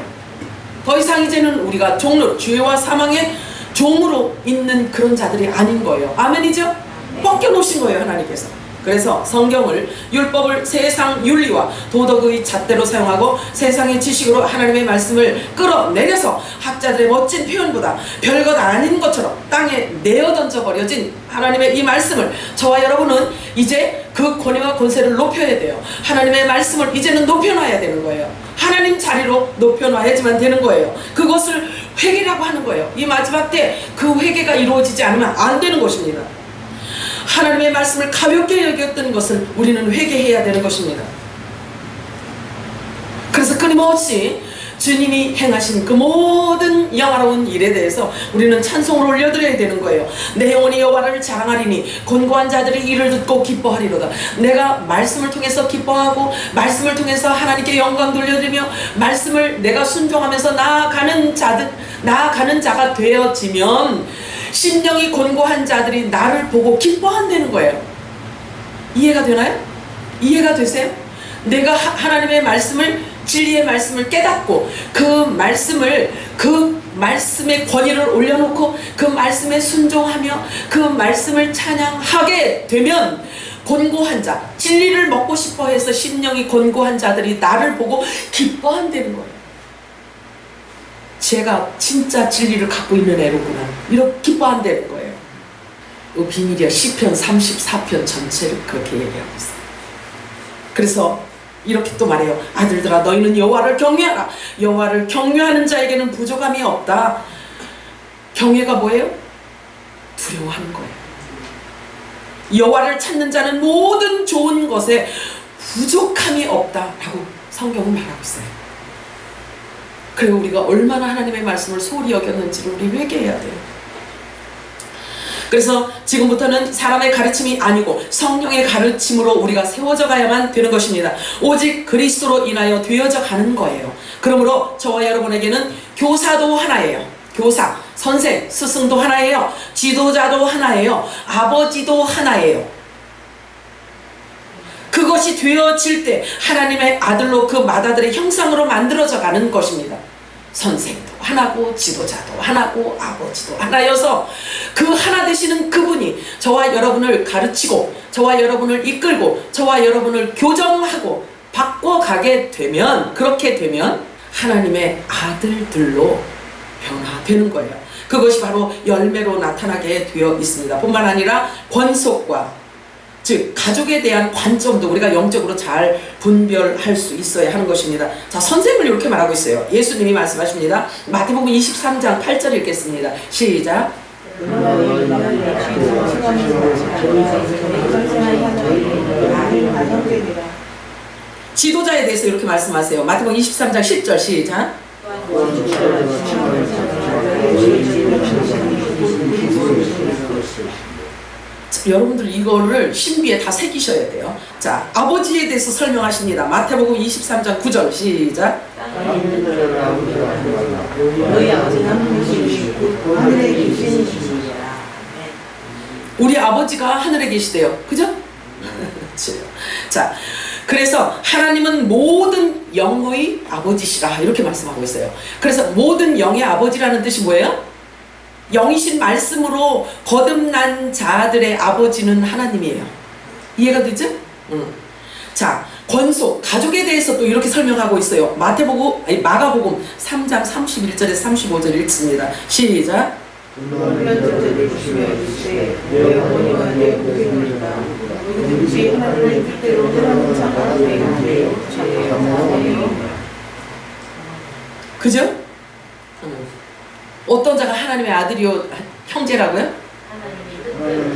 더 이상 이제는 우리가 종로, 죄와 사망의 종으로 있는 그런 자들이 아닌 거예요. 아멘이죠? 벗겨놓으신 거예요, 하나님께서. 그래서 성경을, 율법을 세상 윤리와 도덕의 잣대로 사용하고 세상의 지식으로 하나님의 말씀을 끌어내려서 학자들의 멋진 표현보다 별것 아닌 것처럼 땅에 내어 던져버려진 하나님의 이 말씀을 저와 여러분은 이제 그 권위와 권세를 높여야 돼요. 하나님의 말씀을 이제는 높여놔야 되는 거예요. 하나님 자리로 높여놔야지만 되는 거예요. 그것을 회개라고 하는 거예요. 이 마지막 때 그 회개가 이루어지지 않으면 안 되는 것입니다. 하나님의 말씀을 가볍게 여겼던 것을 우리는 회개해야 되는 것입니다. 그래서 끊임없이 주님이 행하신 그 모든 영화로운 일에 대해서 우리는 찬송을 올려드려야 되는 거예요. 내 영혼이 여호와를 자랑하리니 곤고한 자들이 이를 듣고 기뻐하리로다. 내가 말씀을 통해서 기뻐하고 말씀을 통해서 하나님께 영광 돌려드리며 말씀을 내가 순종하면서 나아가는 자가 되어지면 심령이 곤고한 자들이 나를 보고 기뻐한다는 거예요. 이해가 되나요? 이해가 되세요? 내가 하나님의 말씀을, 진리의 말씀을 깨닫고 그 말씀의 권위를 올려놓고 그 말씀에 순종하며 그 말씀을 찬양하게 되면 곤고한 자, 진리를 먹고 싶어 해서 심령이 곤고한 자들이 나를 보고 기뻐한다는 거예요. 제가 진짜 진리를 갖고 있는 애로구나, 이렇게 기뻐한다는 거예요. 그 비밀이야. 시편 34편 전체를 그렇게 얘기하고 있어요. 그래서 이렇게 또 말해요. 아들들아, 너희는 여호와를 경외하라. 여호와를 경외하는 자에게는 부족함이 없다. 경외가 뭐예요? 두려워하는 거예요. 여호와를 찾는 자는 모든 좋은 것에 부족함이 없다라고 성경은 말하고 있어요. 그리고 우리가 얼마나 하나님의 말씀을 소홀히 여겼는지를 우리 회개해야 돼요. 그래서 지금부터는 사람의 가르침이 아니고 성령의 가르침으로 우리가 세워져 가야만 되는 것입니다. 오직 그리스도로 인하여 되어져 가는 거예요. 그러므로 저와 여러분에게는 교사도 하나예요. 교사, 선생, 스승도 하나예요. 지도자도 하나예요. 아버지도 하나예요. 그것이 되어질 때 하나님의 아들로 그 맏아들의 형상으로 만들어져 가는 것입니다. 선생도 하나고 지도자도 하나고 아버지도 하나여서 그 하나 되시는 그분이 저와 여러분을 가르치고 저와 여러분을 이끌고 저와 여러분을 교정하고 바꿔가게 되면, 그렇게 되면 하나님의 아들들로 변화되는 거예요. 그것이 바로 열매로 나타나게 되어 있습니다. 뿐만 아니라 권속과, 즉 가족에 대한 관점도 우리가 영적으로 잘 분별할 수 있어야 하는 것입니다. 자, 선생을 이렇게 말하고 있어요. 예수님이 말씀하십니다. 마태복음 23장 8절 읽겠습니다. 시작. 지도자에 대해서 이렇게 말씀하세요. 마태복음 23장 10절 시작. 여러분들 이거를 신비에 다 새기셔야 돼요. 자, 아버지에 대해서 설명하십니다. 마태복음 23장 9절 시작. 너희 아버지는 하늘에 계시니라. 우리 아버지가 하늘에 계시대요. 그죠? 자, 그래서 하나님은 모든 영의 아버지시라 이렇게 말씀하고 있어요. 그래서 모든 영의 아버지라는 뜻이 뭐예요? 영이신 말씀으로 거듭난 자들의 아버지는 하나님이에요. 이해가 되죠? 자, 권속, 가족에 대해서 또 이렇게 설명하고 있어요. 마가복음 3장 31절에서 35절 읽습니다. 시작. 그죠? 어떤 자가 하나님의 아들이요 형제라고요?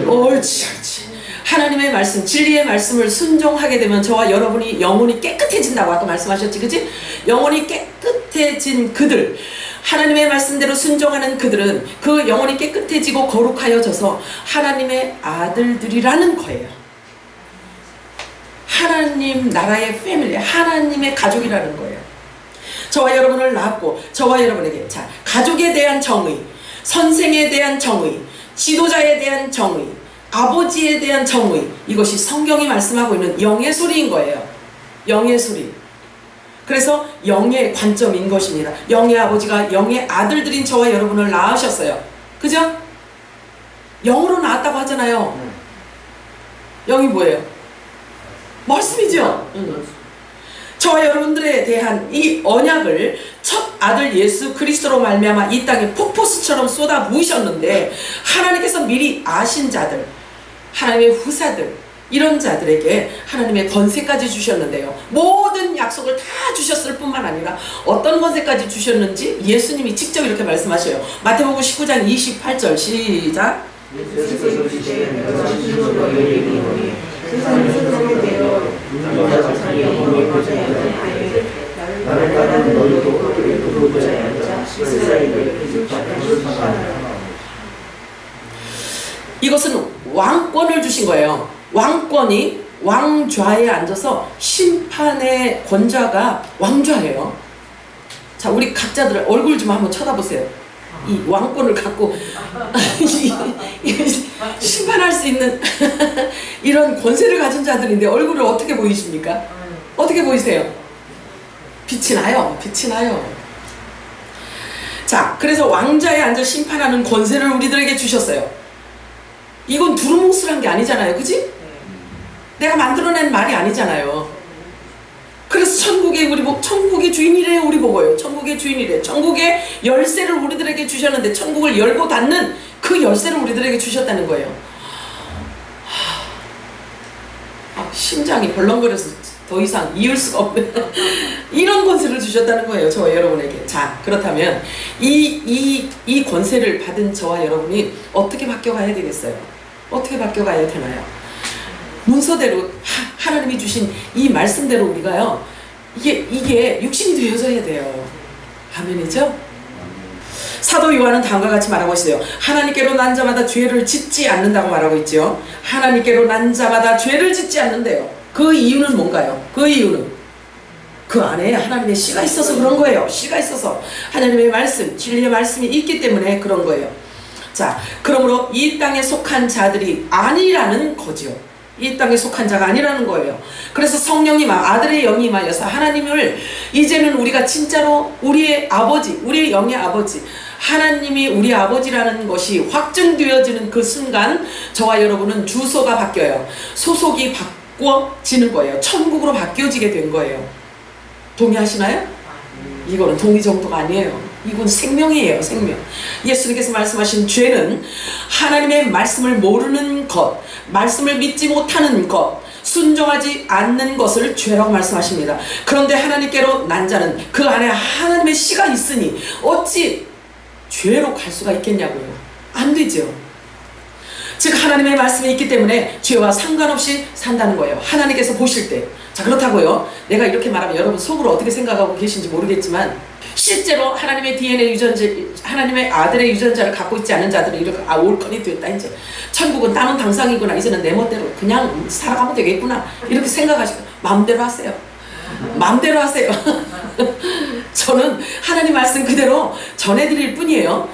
옳지, 옳지. 하나님의 말씀, 진리의 말씀을 순종하게 되면 저와 여러분이 영혼이 깨끗해진다고 아까 말씀하셨지, 그치? 영혼이 깨끗해진 그들, 하나님의 말씀대로 순종하는 그들은 그 영혼이 깨끗해지고 거룩하여져서 하나님의 아들들이라는 거예요. 하나님 나라의 패밀리, 하나님의 가족이라는 거예요. 저와 여러분을 낳았고 저와 여러분에게, 자, 가족에 대한 정의, 선생에 대한 정의, 지도자에 대한 정의, 아버지에 대한 정의, 이것이 성경이 말씀하고 있는 영의 소리인 거예요. 영의 소리. 그래서 영의 관점인 것입니다. 영의 아버지가 영의 아들들인 저와 여러분을 낳으셨어요. 그죠? 영으로 낳았다고 하잖아요. 영이 뭐예요? 말씀이죠. 저와 여러분들에 대한 이 언약을 첫 아들 예수 그리스도로 말미암아 이 땅에 폭포수처럼 쏟아 부으셨는데, 하나님께서 미리 아신 자들, 하나님의 후사들, 이런 자들에게 하나님의 권세까지 주셨는데요. 모든 약속을 다 주셨을 뿐만 아니라 어떤 권세까지 주셨는지 예수님이 직접 이렇게 말씀하셔요. 마태복음 19장 28절 시작. 이스라엘을 기술자를 심판하라. 이것은 왕권을 주신 거예요. 왕권이 왕좌에 앉아서 심판의 권좌가 왕좌예요. 자, 우리 각자들 얼굴 좀 한번 쳐다보세요. 이 왕권을 갖고 심판할 수 있는 이런 권세를 가진 자들인데 얼굴을 어떻게 보이십니까? 어떻게 보이세요? 빛이 나요. 빛이 나요. 자, 그래서 왕좌에 앉아 심판하는 권세를 우리들에게 주셨어요. 이건 두루뭉술한 게 아니잖아요. 그지? 내가 만들어낸 말이 아니잖아요. 그래서 천국의 주인이래요. 우리 보고요. 천국의 주인이래. 천국의 열쇠를 우리들에게 주셨는데 천국을 열고 닫는 그 열쇠를 우리들에게 주셨다는 거예요. 심장이 벌렁거려서 더 이상 이을 수가 없는 이런 권세를 주셨다는 거예요. 저와 여러분에게. 자, 그렇다면 이 권세를 받은 저와 여러분이 어떻게 바뀌어가야 되겠어요? 어떻게 바뀌어가야 되나요? 문서대로 하나님이 주신 이 말씀대로 우리가요, 이게 육신이 되어져야 돼요. 아멘이죠? 사도 요한은 다음과 같이 말하고 있어요. 하나님께로 난 자마다 죄를 짓지 않는다고 말하고 있죠. 하나님께로 난 자마다 죄를 짓지 않는데요. 그 이유는 뭔가요? 그 이유는 그 안에 하나님의 씨가 있어서 그런 거예요. 씨가 있어서 하나님의 말씀, 진리의 말씀이 있기 때문에 그런 거예요. 자, 그러므로 이 땅에 속한 자들이 아니라는 거지요. 이 땅에 속한 자가 아니라는 거예요. 그래서 성령님, 아들의 영이 임하여서 하나님을 이제는 우리가 진짜로 우리의 아버지, 우리의 영의 아버지, 하나님이 우리 아버지라는 것이 확증되어지는 그 순간 저와 여러분은 주소가 바뀌어요. 소속이 바꿔지는 거예요. 천국으로 바뀌어지게 된 거예요. 동의하시나요? 이거는 동의 정도가 아니에요. 이건 생명이에요. 생명. 예수님께서 말씀하신 죄는 하나님의 말씀을 모르는 것, 말씀을 믿지 못하는 것, 순종하지 않는 것을 죄라고 말씀하십니다. 그런데 하나님께로 난 자는 그 안에 하나님의 씨가 있으니 어찌 죄로 갈 수가 있겠냐고요. 안 되죠. 즉 하나님의 말씀이 있기 때문에 죄와 상관없이 산다는 거예요. 하나님께서 보실 때. 자, 그렇다고요. 내가 이렇게 말하면 여러분 속으로 어떻게 생각하고 계신지 모르겠지만 실제로 하나님의 DNA 유전자, 하나님의 아들의 유전자를 갖고 있지 않은 자들은 이렇게 올컨이 됐다. 이제 천국은 따는 당상이구나. 이제는 내 멋대로 그냥 살아가면 되겠구나. 이렇게 생각하시고 마음대로 하세요. 마음대로 하세요. 저는 하나님 말씀 그대로 전해드릴 뿐이에요.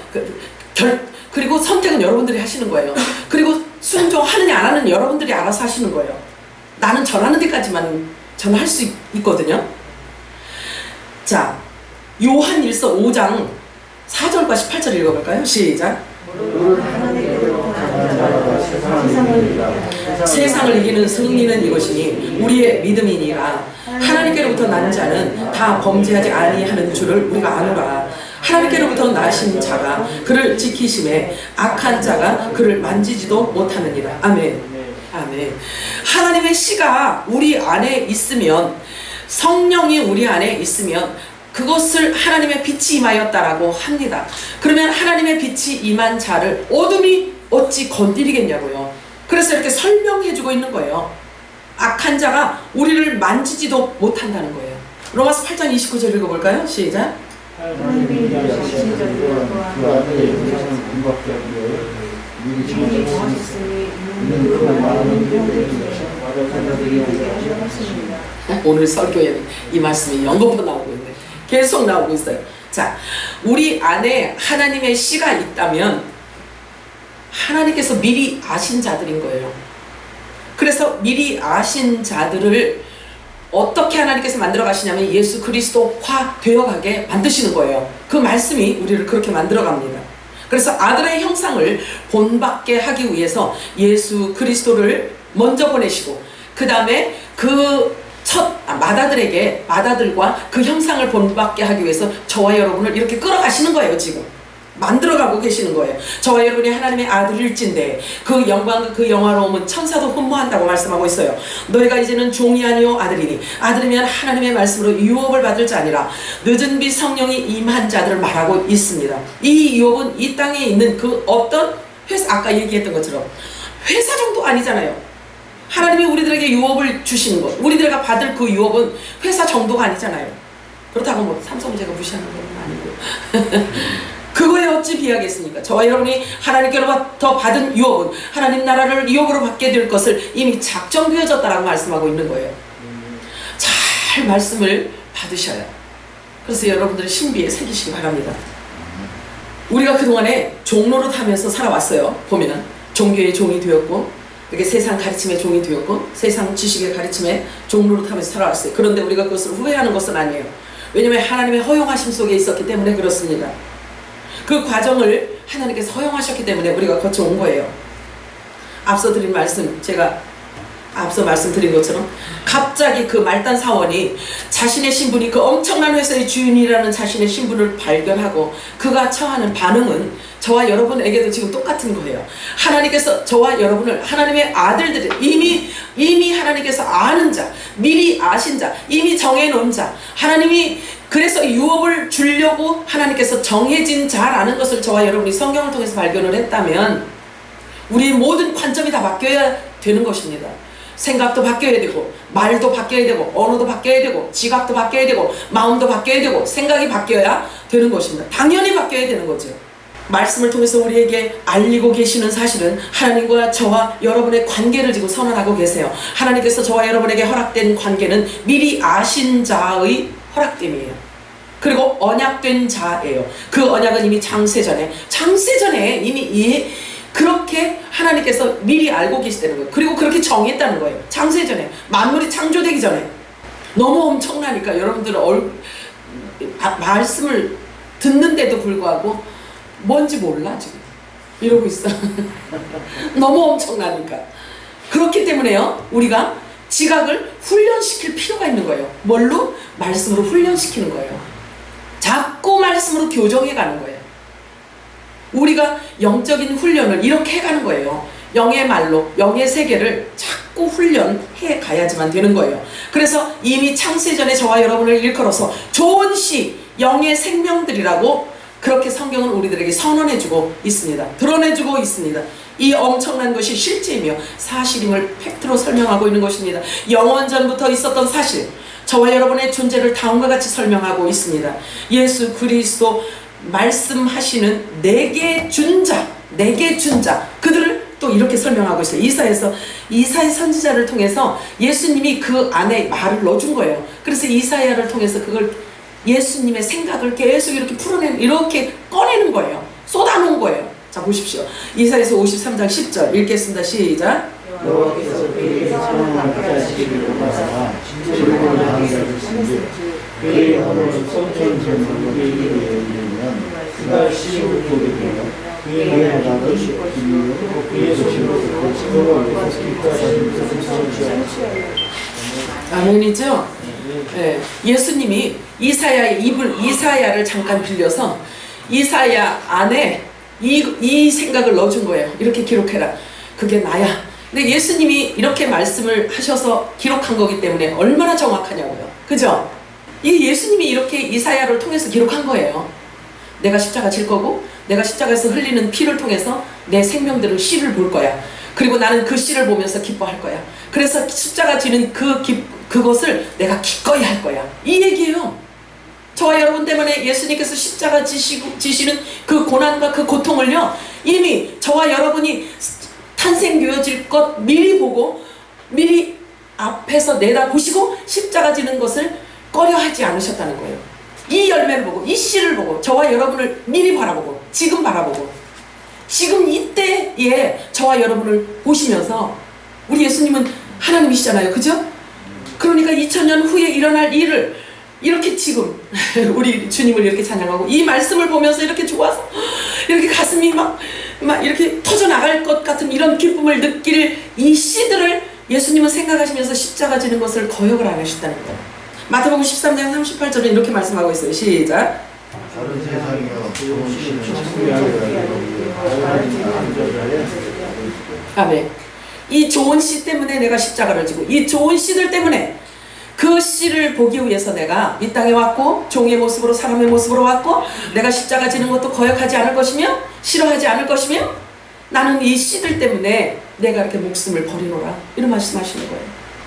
그리고 선택은 여러분들이 하시는 거예요. 그리고 순종하느냐 안 하느냐 여러분들이 알아서 하시는 거예요. 나는 전하는 데까지만 전할 수 있거든요. 자, 요한일서 5장 4절과 18절 읽어볼까요? 시작. 세상을 이기는 승리는 이것이니 우리의 믿음이니라. 하나님께로부터 난 자는 다 범죄하지 아니하는 줄을 우리가 아노라. 하나님께로부터 나신 자가 그를 지키심에 악한 자가 그를 만지지도 못하느니라. 아멘. 아멘. 하나님의 씨가 우리 안에 있으면, 성령이 우리 안에 있으면 그것을 하나님의 빛이 임하였다라고 합니다. 그러면 하나님의 빛이 임한 자를 어둠이 어찌 건드리겠냐고요. 그래서 이렇게 설명해주고 있는 거예요. 악한 자가 우리를 만지지도 못한다는 거예요. 로마서 8장 29절 읽어볼까요? 시작. 하나님이 자신 자들과 그 아들의 형상을 본받게 하기 위하여 미리 정하셨으니 이는 그 많은 형제에서 받아들이게 하셨습니다. 오늘 설교에는 이 말씀이 연거푸 나오고 있네. 계속 나오고 있어요. 자, 우리 안에 하나님의 씨가 있다면 하나님께서 미리 아신 자들인 거예요. 그래서 미리 아신 자들을 어떻게 하나님께서 만들어 가시냐면 예수 그리스도화 되어가게 만드시는 거예요. 그 말씀이 우리를 그렇게 만들어 갑니다. 그래서 아들의 형상을 본받게 하기 위해서 예수 그리스도를 먼저 보내시고 그 다음에 그 마다들과 그 형상을 본받게 하기 위해서 저와 여러분을 이렇게 끌어가시는 거예요. 지금 만들어가고 계시는 거예요. 저와 여러분이 하나님의 아들일진데 그 영광과 그 영화로움은 천사도 흠모한다고 말씀하고 있어요. 너희가 이제는 종이 아니요 아들이니 아들이면 하나님의 말씀으로 유업을 받을 자니라. 늦은 비 성령이 임한 자들을 말하고 있습니다. 이 유업은 이 땅에 있는 그 어떤 회사, 아까 얘기했던 것처럼 회사 정도 아니잖아요. 하나님이 우리들에게 유업을 주시는 것, 우리들과 받을 그 유업은 회사 정도가 아니잖아요. 그렇다고 뭐 삼성제가 무시하는 건 아니고 그거에 어찌 비하겠습니까? 저와 여러분이 하나님께로부터 받은 유업은 하나님 나라를 유업으로 받게 될 것을 이미 작정되어졌다라고 말씀하고 있는 거예요. 잘 말씀을 받으셔야. 그래서 여러분들의 신비에 새기시기 바랍니다. 우리가 그동안에 종로릇 하면서 살아왔어요. 보면 종교의 종이 되었고 이렇게 세상 가르침의 종이 되었고 세상 지식의 가르침에 종로릇 하면서 살아왔어요. 그런데 우리가 그것을 후회하는 것은 아니에요. 왜냐하면 하나님의 허용하심 속에 있었기 때문에 그렇습니다. 그 과정을 하나님께서 허용하셨기 때문에 우리가 거쳐온 거예요. 앞서 드린 말씀, 제가 앞서 말씀드린 것처럼 갑자기 그 말단 사원이 자신의 신분이 그 엄청난 회사의 주인이라는 자신의 신분을 발견하고 그가 처하는 반응은 저와 여러분에게도 지금 똑같은 거예요. 하나님께서 저와 여러분을 하나님의 아들들을 이미 하나님께서 아는 자, 미리 아신 자, 이미 정해놓은 자, 하나님이 그래서 유업을 주려고 하나님께서 정해진 자라는 것을 저와 여러분이 성경을 통해서 발견을 했다면 우리의 모든 관점이 다 바뀌어야 되는 것입니다. 생각도 바뀌어야 되고 말도 바뀌어야 되고 언어도 바뀌어야 되고 지각도 바뀌어야 되고 마음도 바뀌어야 되고 생각이 바뀌어야 되는 것입니다. 당연히 바뀌어야 되는 거죠. 말씀을 통해서 우리에게 알리고 계시는 사실은 하나님과 저와 여러분의 관계를 지금 선언하고 계세요. 하나님께서 저와 여러분에게 허락된 관계는 미리 아신 자의 허락됨이에요. 그리고 언약된 자예요. 그 언약은 이미 창세전에 이미 그렇게 하나님께서 미리 알고 계시다는 거예요. 그리고 그렇게 정했다는 거예요. 창세전에, 만물이 창조되기 전에. 너무 엄청나니까 여러분들은 말씀을 듣는데도 불구하고 뭔지 몰라 지금 이러고 있어. 너무 엄청나니까. 그렇기 때문에요, 우리가 지각을 훈련시킬 필요가 있는 거예요. 뭘로? 말씀으로 훈련시키는 거예요. 자꾸 말씀으로 교정해 가는 거예요. 우리가 영적인 훈련을 이렇게 해가는 거예요. 영의 말로, 영의 세계를 자꾸 훈련해 가야지만 되는 거예요. 그래서 이미 창세전에 저와 여러분을 일컬어서 좋은 시, 영의 생명들이라고 그렇게 성경은 우리들에게 선언해주고 있습니다. 드러내주고 있습니다. 이 엄청난 것이 실제이며 사실임을 팩트로 설명하고 있는 것입니다. 영원 전부터 있었던 사실, 저와 여러분의 존재를 다음과 같이 설명하고 있습니다. 예수 그리스도 말씀하시는 내게 준 자, 그들을 또 이렇게 설명하고 있어요. 이사야 선지자를 통해서 예수님이 그 안에 말을 넣어준 거예요. 그래서 이사야를 통해서 그걸 예수님의 생각을 계속 이렇게 이렇게 꺼내는 거예요. 쏟아놓은 거예요. 자, 보십시오. 이사야서 53장 10절 읽겠습니다. 시작. 여호와께서 그에게 선언한 자식을 보다가 진실을 당하였으니 그의 언어를 성전 전으로 이르면 그가 시를 보게 되며 그의 나라를 이루고 그의 소식으로 여호와께서 길가를 성취하였다. 아멘이죠? 네. 예수님이 이사야를 잠깐 빌려서 이사야 안에 이 생각을 넣어준 거예요. 이렇게 기록해라. 그게 나야. 근데 예수님이 이렇게 말씀을 하셔서 기록한 거기 때문에 얼마나 정확하냐고요. 그죠? 이 예수님이 이렇게 이사야를 통해서 기록한 거예요. 내가 십자가 질 거고 내가 십자가에서 흘리는 피를 통해서 내 생명들을 씨를 볼 거야. 그리고 나는 그 씨를 보면서 기뻐할 거야. 그래서 십자가 지는 그것을 내가 기꺼이 할 거야. 이 얘기예요. 저와 여러분 때문에 예수님께서 십자가 지시는 그 고난과 그 고통을요, 이미 저와 여러분이 탄생되어질 것 미리 보고 미리 앞에서 내다보시고 십자가 지는 것을 꺼려하지 않으셨다는 거예요. 이 열매를 보고 이 씨를 보고 저와 여러분을 미리 바라보고 지금 바라보고 지금 이때에 저와 여러분을 보시면서 우리 예수님은 하나님이시잖아요. 그죠? 그러니까 2000년 후에 일어날 일을 이렇게 지금 우리 주님을 이렇게 찬양하고 이 말씀을 보면서 이렇게 좋아서 이렇게 가슴이 막 이렇게 터져나갈 것 같은 이런 기쁨을 느낄 이 씨들을 예수님은 생각하시면서 십자가 지는 것을 거역을 안 하셨다는 거예요. 마태복음 13장 38절에 이렇게 말씀하고 있어요. 시작. 다른 세상이여 좋은 씨는 창조하여 아멘. 이 좋은 씨 때문에 내가 십자가를 지고 이 좋은 씨들 때문에 그 씨를 보기 위해서 내가 이 땅에 왔고 종의 모습으로 사람의 모습으로 왔고 내가 십자가 지는 것도 거역하지 않을 것이며 싫어하지 않을 것이며 나는 이 씨들 때문에 내가 이렇게 목숨을 버리노라 이런 말씀하시는 거예요.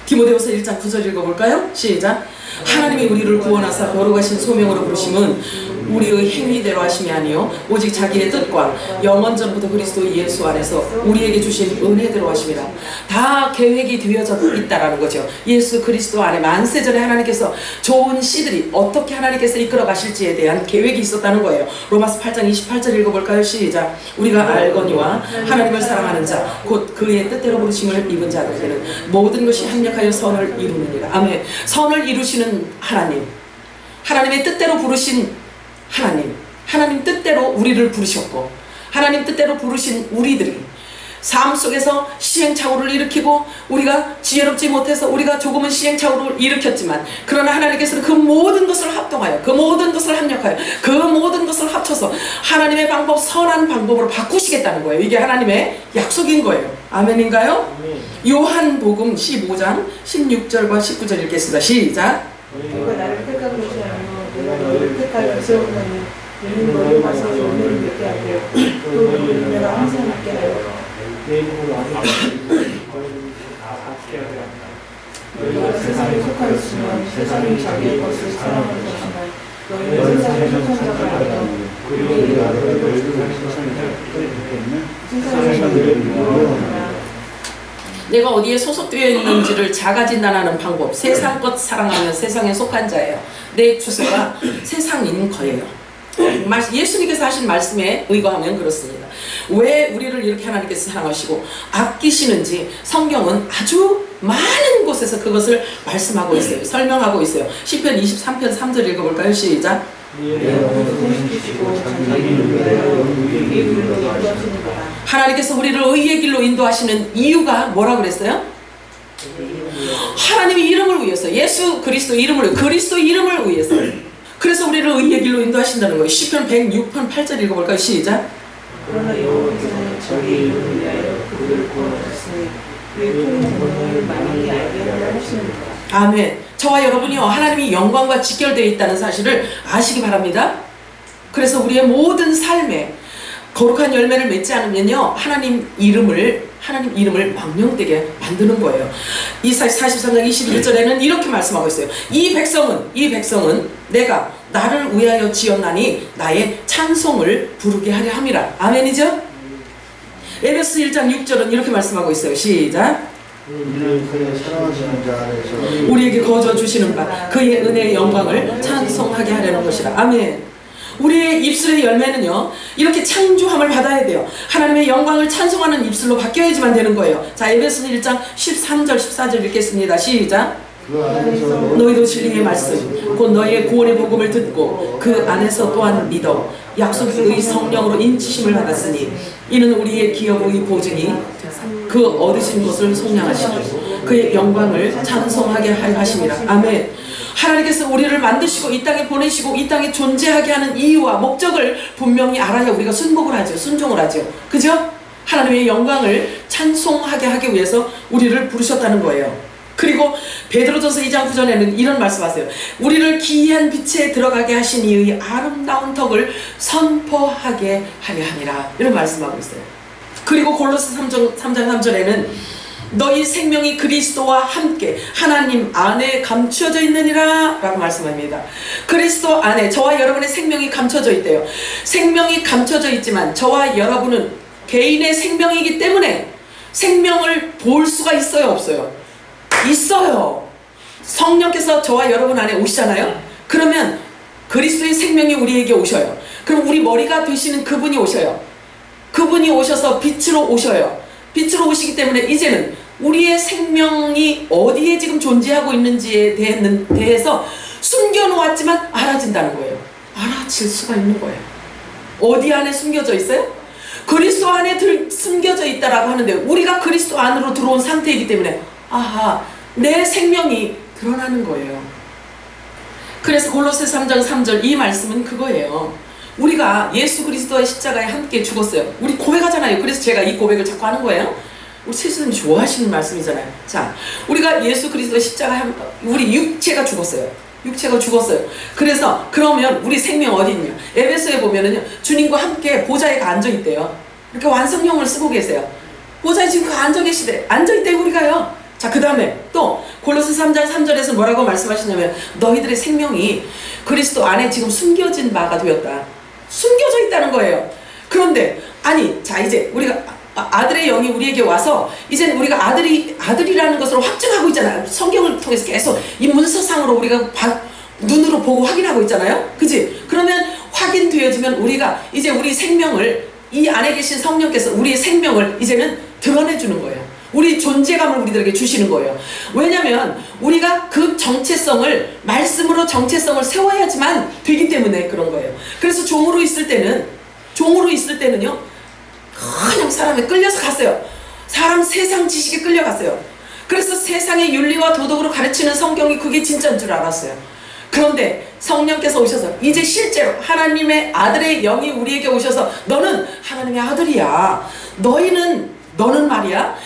디모데후서 1장 9절 읽어볼까요? 시작. 하나님이 우리를 구원하사 거룩하신 소명으로 부르심은 우리의 행위대로 하심이 아니요 오직 자기의 뜻과 영원 전부터 그리스도 예수 안에서 우리에게 주신 은혜대로 하심이라. 다 계획이 되어져 있다라는 거죠. 예수 그리스도 안에 만세전에 하나님께서 좋은 씨들이 어떻게 하나님께서 이끌어 가실지에 대한 계획이 있었다는 거예요. 로마서 8장 28절 읽어볼까요? 시작. 우리가 알거니와 하나님을 사랑하는 자 곧 그의 뜻대로 부르심을 입은 자들에게는 모든 것이 합력하여 선을 이루느니라. 아멘. 선을 이루시는 하나님, 하나님의 뜻대로 부르신 하나님 뜻대로 우리를 부르셨고, 하나님 뜻대로 부르신 우리들이 삶 속에서 시행착오를 일으키고, 우리가 지혜롭지 못해서 우리가 조금은 시행착오를 일으켰지만, 그러나 하나님께서는 그 모든 것을 합동하여, 그 모든 것을 합력하여, 그 모든 것을 합쳐서 하나님의 방법, 선한 방법으로 바꾸시겠다는 거예요. 이게 하나님의 약속인 거예요. 아멘인가요? 요한복음 15장 16절과 19절 읽겠습니다. 시작. 너희가 나를 택한 것이 아니요 내가 너희를 택하여 세우나니 너희는 너희 와서 너희를 맺게 하고 또 너희를 내가 항상 있게 하여 너희가 세상에 속하였으면 세상이 자기의 것을 사랑하는 것이나 너희는 세상에 속한 자가 아니라 우리가 너희를 세상에서 너희를 미워하느라. 내가 어디에 소속되어 있는지를 자가진단하는 방법. 세상 것 사랑하면 세상에 속한 자예요. 내 주소가 세상인 거예요. 예수님께서 하신 말씀에 의거하면 그렇습니다. 왜 우리를 이렇게 하나님께서 사랑하시고 아끼시는지 성경은 아주 많은 곳에서 그것을 말씀하고 있어요. 설명하고 있어요. 시편 23편 3절 읽어볼까요? 시작. 하나님께서 우리를 의의 길로 인도하시는 이유가 뭐라고 그랬어요? 하나님의 이름을 위해서, 예수 그리스도 이름을 위해서, 그리스도 이름을 위해서. 그래서 우리를 의의 길로 인도하신다는 거예요. 시편 106편 8절 읽어볼까요? 시작. 그러나 여호와께서는 자기 이름을 위하여 그들을 구원하셨으니 그의 통용을 만민이 알게 하려 하시느니라. 아멘. 저와 여러분이요, 하나님이 영광과 직결되어 있다는 사실을 아시기 바랍니다. 그래서 우리의 모든 삶에 거룩한 열매를 맺지 않으면요, 하나님 이름을 망령되게 만드는 거예요. 이사야 43장 21절에는 이렇게 말씀하고 있어요. 이 백성은 내가 나를 위하여 지었나니 나의 찬송을 부르게 하려 함이라. 아멘이죠? 에베소 1장 6절은 이렇게 말씀하고 있어요. 시작. 우리에게 거저 주시는 바 그의 은혜의 영광을 찬송하게 하려는 것이라. 아멘. 우리의 입술의 열매는요, 이렇게 창조함을 받아야 돼요. 하나님의 영광을 찬송하는 입술로 바뀌어야지만 되는 거예요. 자, 에베소 1장 13절 14절 읽겠습니다. 시작. 너희도 진리의 말씀 곧 너희의 구원의 복음을 듣고 그 안에서 또한 믿어 약속의 성령으로 인치심을 받았으니 이는 우리의 기업의 보증이 그 얻으신 것을 속량하시고 그의 영광을 찬송하게 하려 하심이라. 아멘. 하나님께서 우리를 만드시고 이 땅에 보내시고 이 땅에 존재하게 하는 이유와 목적을 분명히 알아야 우리가 순종을 하죠. 그죠? 하나님의 영광을 찬송하게 하기 위해서 우리를 부르셨다는 거예요. 그리고 베드로전서 2장 9절에는 이런 말씀하세요. 우리를 기이한 빛에 들어가게 하신 이의 아름다운 덕을 선포하게 하려 함이라. 이런 말씀하고 있어요. 그리고 골로새 3장 3절에는 너희 생명이 그리스도와 함께 하나님 안에 감추어져 있느니라 라고 말씀합니다. 그리스도 안에 저와 여러분의 생명이 감춰져 있대요. 생명이 감춰져 있지만 저와 여러분은 개인의 생명이기 때문에 생명을 볼 수가 있어요, 없어요? 있어요. 성령께서 저와 여러분 안에 오시잖아요. 그러면 그리스도의 생명이 우리에게 오셔요. 그럼 우리 머리가 되시는 그분이 오셔요. 그분이 오셔서 빛으로 오셔요. 빛으로 오시기 때문에 이제는 우리의 생명이 어디에 지금 존재하고 있는지에 대해서 숨겨놓았지만 알아진다는 거예요. 알아질 수가 있는 거예요. 어디 안에 숨겨져 있어요? 그리스도 안에 숨겨져 있다라고 하는데 우리가 그리스도 안으로 들어온 상태이기 때문에 아하, 내 생명이 드러나는 거예요. 그래서 골로새 3장 3절 이 말씀은 그거예요. 우리가 예수 그리스도의 십자가에 함께 죽었어요. 우리 고백하잖아요. 그래서 제가 이 고백을 자꾸 하는 거예요. 우리 칠수님이 좋아하시는 말씀이잖아요. 자, 우리가 예수 그리스도의 십자가에 우리 육체가 죽었어요. 그래서 그러면 우리 생명 어디 있냐? 에베소에 보면은요, 주님과 함께 보좌에 앉아 있대요. 이렇게 완성형을 쓰고 계세요. 보좌에 지금 앉아 있대 우리가요. 자, 그 다음에 또 골로새 3장 3절에서 뭐라고 말씀하시냐면 너희들의 생명이 그리스도 안에 지금 숨겨진 바가 되었다. 숨겨져 있다는 거예요. 그런데 아니, 자, 이제 우리가 아들의 영이 우리에게 와서 이제는 우리가 아들이라는 것을 확증하고 있잖아요. 성경을 통해서 계속 이 문서상으로 우리가 눈으로 보고 확인하고 있잖아요. 그지? 그러면 확인되어지면 우리가 이제 우리 생명을, 이 안에 계신 성령께서 우리의 생명을 이제는 드러내주는 거예요. 우리 존재감을 우리들에게 주시는 거예요. 왜냐하면 우리가 그 정체성을, 말씀으로 정체성을 세워야지만 되기 때문에 그런 거예요. 그래서 종으로 있을 때는요, 그냥 사람에 끌려서 갔어요. 사람 세상 지식에 끌려갔어요. 그래서 세상의 윤리와 도덕으로 가르치는 성경이 그게 진짜인 줄 알았어요. 그런데 성령께서 오셔서 이제 실제로 하나님의 아들의 영이 우리에게 오셔서 너는 하나님의 아들이야. 너는 말이야,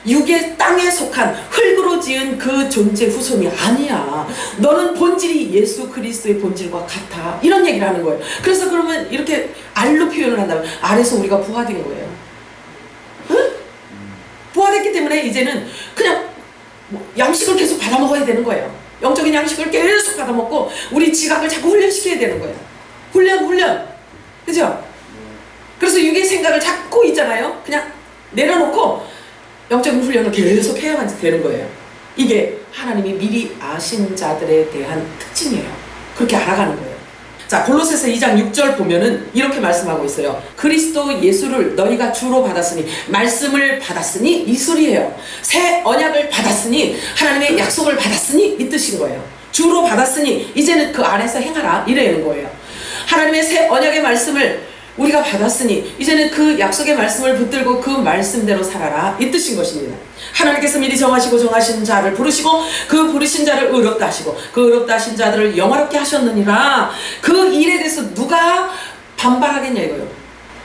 육의 땅에 속한 흙으로 지은 그 존재 후손이 아니야. 너는 본질이 예수 그리스도의 본질과 같아. 이런 얘기를 하는 거예요. 그래서 그러면 이렇게 알로 표현을 한다면 알에서 우리가 부화된 거예요. 응? 부화됐기 때문에 이제는 그냥 양식을 계속 받아 먹어야 되는 거예요. 영적인 양식을 계속 받아 먹고 우리 지각을 자꾸 훈련시켜야 되는 거예요. 훈련. 그죠? 그래서 육의 생각을 잡고 있잖아요. 그냥 내려놓고 영적인 훈련을 계속 해야만 되는 거예요. 이게 하나님이 미리 아신 자들에 대한 특징이에요. 그렇게 알아가는 거예요. 자, 골로새서 2장 6절 보면은 이렇게 말씀하고 있어요. 그리스도 예수를 너희가 주로 받았으니, 말씀을 받았으니 이 소리예요. 새 언약을 받았으니, 하나님의 약속을 받았으니 이 뜻인 거예요. 주로 받았으니 이제는 그 안에서 행하라, 이래는 거예요. 하나님의 새 언약의 말씀을 우리가 받았으니 이제는 그 약속의 말씀을 붙들고 그 말씀대로 살아라, 이 뜻인 것입니다. 하나님께서 미리 정하신 자를 부르시고 그 부르신 자를 의롭다 하시고 그 의롭다 하신 자들을 영화롭게 하셨느니라. 그 일에 대해서 누가 반발하겠냐 이거예요.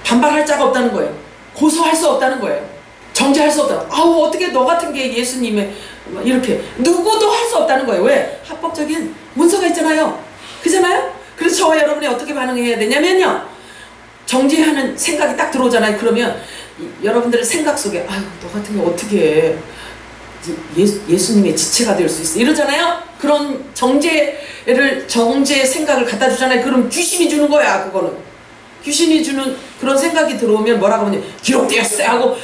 반발할 자가 없다는 거예요. 고소할 수 없다는 거예요. 정죄할 수 없다. 아우, 어떻게 너 같은 게 예수님의, 이렇게 누구도 할 수 없다는 거예요. 왜? 합법적인 문서가 있잖아요. 그잖아요? 그래서 저와 여러분이 어떻게 반응해야 되냐면요, 정죄하는 생각이 딱 들어오잖아요. 그러면 여러분들의 생각 속에 아유, 너 같은 게 어떻게 예수님의 지체가 될 수 있어, 이러잖아요. 그런 정죄 생각을 갖다 주잖아요. 그럼 귀신이 주는 거야. 그거는 귀신이 주는 그런 생각이 들어오면 뭐라고 하냐, 기록되었어요 하고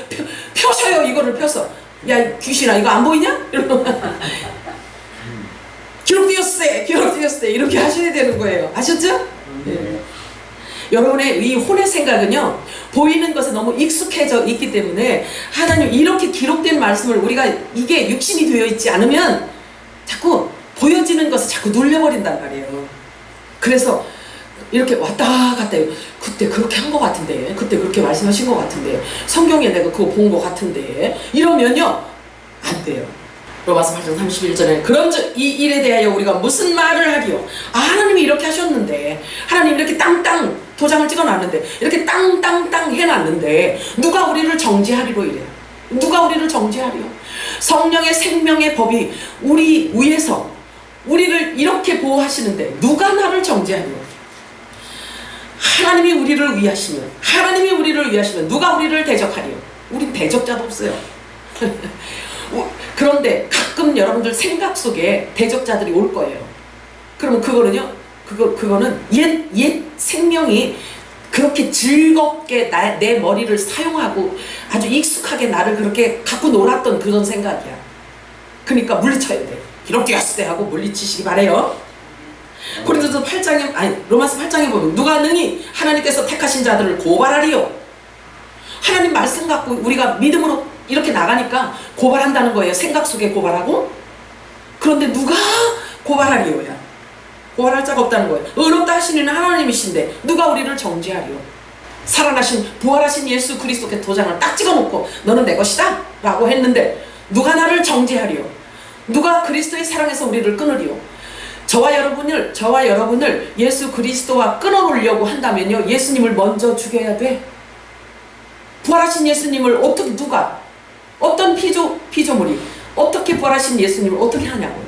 펴셔요. 이거를 펴서, 야 귀신아 이거 안 보이냐? 이러면 기록되었어요 이렇게 하셔야 되는 거예요. 아셨죠? 네. 여러분의 이 혼의 생각은요, 보이는 것에 너무 익숙해져 있기 때문에 하나님 이렇게 기록된 말씀을 우리가 이게 육신이 되어 있지 않으면 자꾸 보여지는 것을 자꾸 눌려버린단 말이에요. 그래서 이렇게 왔다 갔다 해요. 그때 그렇게 한 것 같은데, 그때 그렇게 말씀하신 것 같은데, 성경에 내가 그거 본 것 같은데, 이러면요 안 돼요. 로마서 8장 31절에 그런즉 이 일에 대하여 우리가 무슨 말을 하기요? 아, 하나님이 이렇게 하셨는데, 하나님이 이렇게 땅땅 도장을 찍어놨는데, 이렇게 땅땅땅 해놨는데 누가 우리를 정죄하리로 이래요. 누가 우리를 정죄하리요? 성령의 생명의 법이 우리 위에서 우리를 이렇게 보호하시는데 누가 나를 정죄하리요? 하나님이 우리를 위하시면 누가 우리를 대적하리요? 우린 대적자도 없어요. 그런데 가끔 여러분들 생각 속에 대적자들이 올 거예요. 그러면 그거는 옛 생명이 그렇게 즐겁게 내 머리를 사용하고 아주 익숙하게 나를 그렇게 갖고 놀았던 그런 생각이야. 그러니까 물리쳐야 돼. 이렇게 했을 때 하고 물리치시기 바래요. 고린도서 8장에, 로마서 8장에 보면 누가 능히 하나님께서 택하신 자들을 고발하리요? 하나님 말씀 갖고 우리가 믿음으로 이렇게 나가니까 고발한다는 거예요. 생각 속에 고발하고. 그런데 누가 고발하리요야? 고발할 자가 없다는 거예요. 의롭다 하시는 하나님이신데 누가 우리를 정죄하리요? 살아나신 부활하신 예수 그리스도께 도장을 딱 찍어놓고 너는 내 것이다 라고 했는데 누가 나를 정죄하리요? 누가 그리스도의 사랑에서 우리를 끊으리요? 저와 여러분을 예수 그리스도와 끊어놓으려고 한다면요, 예수님을 먼저 죽여야 돼. 부활하신 예수님을 어떤 피조물이 어떻게 부활하신 예수님을 어떻게 하냐고요.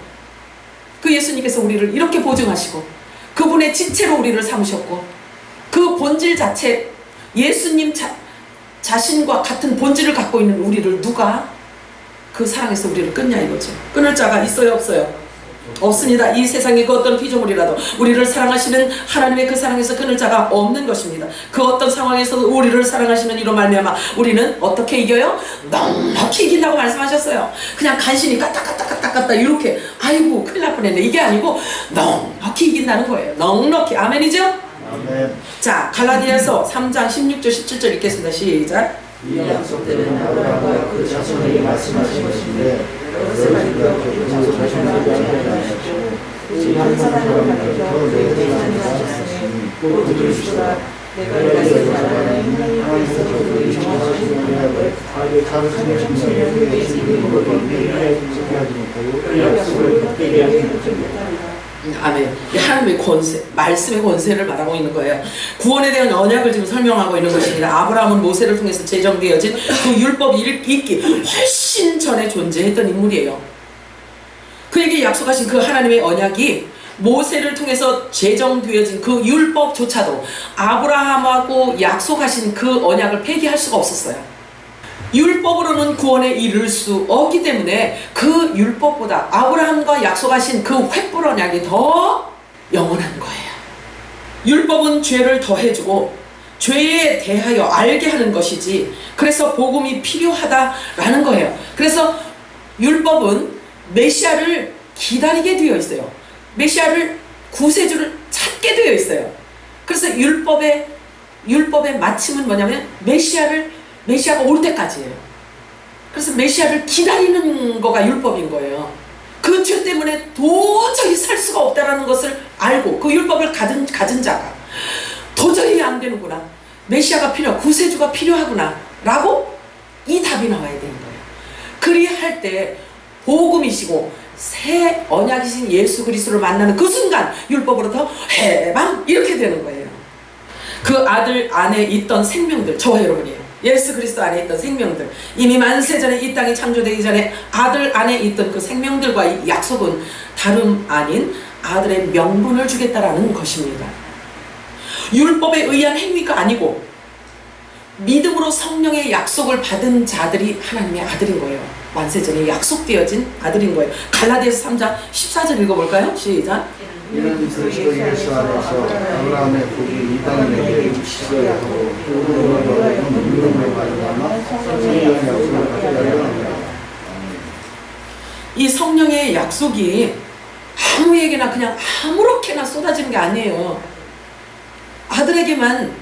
그 예수님께서 우리를 이렇게 보증하시고 그분의 지체로 우리를 삼으셨고 그 본질 자체, 예수님 자신과 같은 본질을 갖고 있는 우리를 누가 그 사랑에서 우리를 끊냐 이거죠. 끊을 자가 있어요, 없어요? 없습니다. 이 세상의 그 어떤 피조물이라도 우리를 사랑하시는 하나님의 그 사랑에서 끊을 자가 없는 것입니다. 그 어떤 상황에서도 우리를 사랑하시는 이로 말미암아 우리는 어떻게 이겨요? 넉넉히 이긴다고 말씀하셨어요. 그냥 간신히 까딱까딱까딱까딱 이렇게 아이고 큰일 날 뻔했네 이게 아니고 넉넉히 이긴다는 거예요. 넉넉히. 아멘이죠? 아멘. 자, 갈라디아서 3장 16절 17절 읽겠습니다. 시작. 이 약속들은 아브라함과 그 자손에게 말씀하신 것인데 그것을 우리가 그 자손에게 말씀하셨고 한 사람을 가르쳐 내게 대신하셨으니 곧 그리스도가 내가 이스라엘 하나님께서 그들이 정하신 언약을 다른 청소년에게 지키는 것을 회개하지 못하고 그 약속을 받게 하지 못합니다. 아멘. 하나님의 권세, 말씀의 권세를 말하고 있는 거예요. 구원에 대한 언약을 지금 설명하고 있는 것입니다. 아브라함은 모세를 통해서 제정되어진 그 율법이 있기 훨씬 전에 존재했던 인물이에요. 그에게 약속하신 그 하나님의 언약이 모세를 통해서 제정되어진 그 율법조차도 아브라함하고 약속하신 그 언약을 폐기할 수가 없었어요. 율법으로는 구원에 이를 수 없기 때문에 그 율법보다 아브라함과 약속하신 그 횃불 언약이 더 영원한 거예요. 율법은 죄를 더해주고 죄에 대하여 알게 하는 것이지, 그래서 복음이 필요하다라는 거예요. 그래서 율법은 메시아를 기다리게 되어 있어요. 메시아를 구세주를 찾게 되어 있어요. 그래서 율법의 마침은 뭐냐면 메시아가 올 때까지예요. 그래서 메시아를 기다리는 거가 율법인 거예요. 그 죄 때문에 도저히 살 수가 없다라는 것을 알고 그 율법을 가진 자가 도저히 안 되는구나, 메시아가 구세주가 필요하구나 라고 이 답이 나와야 되는 거예요. 그리할 때 복음이시고 새 언약이신 예수 그리스도를 만나는 그 순간 율법으로부터 해방 이렇게 되는 거예요. 그 아들 안에 있던 생명들, 저와 여러분이에요. 예수 그리스도 안에 있던 생명들, 이미 만세전에 이 땅이 창조되기 전에 아들 안에 있던 그 생명들과의 약속은 다름 아닌 아들의 명분을 주겠다라는 것입니다. 율법에 의한 행위가 아니고 믿음으로 성령의 약속을 받은 자들이 하나님의 아들인 거예요. 만세전에 약속되어진 아들인 거예요. 갈라디아서 3장 14절 읽어볼까요? 시작. 이는 그리스도 예수 안에서 아브라함의 복이 이 땅에 내게 있어야 하고 그로 믿음으로 말미암아 성령의 약속을 받게 하려 합니다. 이 성령의 약속이 아무에게나 그냥 아무렇게나 쏟아지는 게 아니에요. 아들에게만,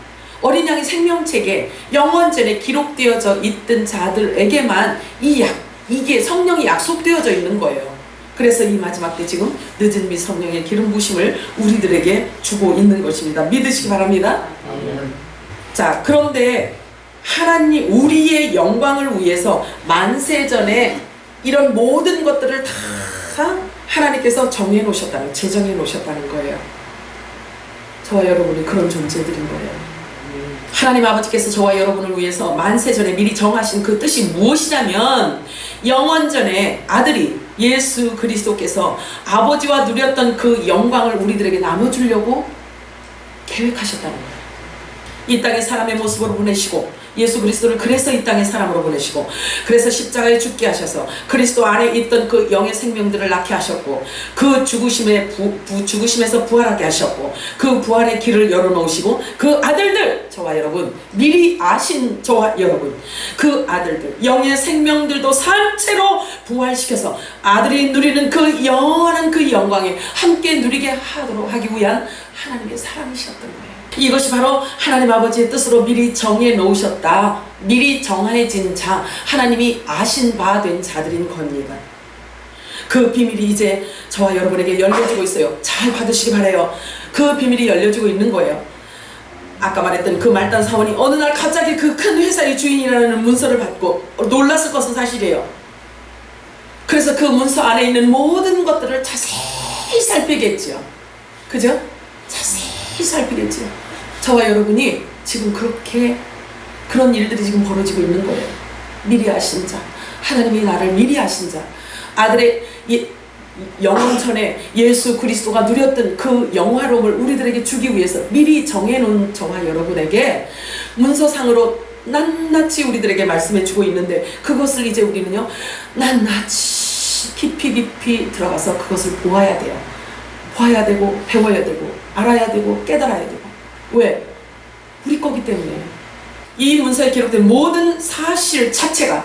어린 양의 생명책에 영원전에 기록되어져 있던 자들에게만 이게 성령이 약속되어져 있는 거예요. 그래서 이 마지막 때 지금 늦은 미 성령의 기름 부심을 우리들에게 주고 있는 것입니다. 믿으시기 바랍니다. 자, 그런데 하나님 우리의 영광을 위해서 만세전에 이런 모든 것들을 다 하나님께서 정해 놓으셨다는, 제정해 놓으셨다는 거예요. 저와 여러분이 그런 존재들인 거예요. 하나님 아버지께서 저와 여러분을 위해서 만세전에 미리 정하신 그 뜻이 무엇이냐면, 영원전에 아들이 예수 그리스도께서 아버지와 누렸던 그 영광을 우리들에게 나눠주려고 계획하셨다는 거예요. 이 땅에 사람의 모습으로 보내시고, 예수 그리스도를 그래서 이 땅에 사람으로 보내시고, 그래서 십자가에 죽게 하셔서 그리스도 안에 있던 그 영의 생명들을 낳게 하셨고, 그 죽으심에서 부활하게 하셨고, 그 부활의 길을 열어놓으시고, 그 아들들, 저와 여러분, 미리 아신 저와 여러분, 그 아들들, 영의 생명들도 산채로 부활시켜서 아들이 누리는 그 영원한 그 영광에 함께 누리게 하기 위한 하나님의 사랑이셨던 거예요. 이것이 바로 하나님 아버지의 뜻으로 미리 정해 놓으셨다, 미리 정해진 자, 하나님이 아신 바 된 자들인 겁니다. 그 비밀이 이제 저와 여러분에게 열려지고 있어요. 잘 받으시기 바라요. 그 비밀이 열려지고 있는 거예요. 아까 말했던 그 말단 사원이 어느 날 갑자기 그 큰 회사의 주인이라는 문서를 받고 놀랐을 것은 사실이에요. 그래서 그 문서 안에 있는 모든 것들을 자세히 살피겠죠. 그죠? 자세히 살피겠죠. 저와 여러분이 지금 그런 일들이 지금 벌어지고 있는 거예요. 미리 아신 자, 하나님이 나를 미리 아신 자, 아들의 영원전에 예수 그리스도가 누렸던 그 영화로움을 우리들에게 주기 위해서 미리 정해놓은 저와 여러분에게 문서상으로 낱낱이 우리들에게 말씀해 주고 있는데 그것을 이제 우리는요 낱낱이 깊이 들어가서 그것을 보아야 돼요. 봐야 되고 배워야 되고 알아야 되고 깨달아야 되고. 왜? 우리 거기 때문에. 이 문서에 기록된 모든 사실 자체가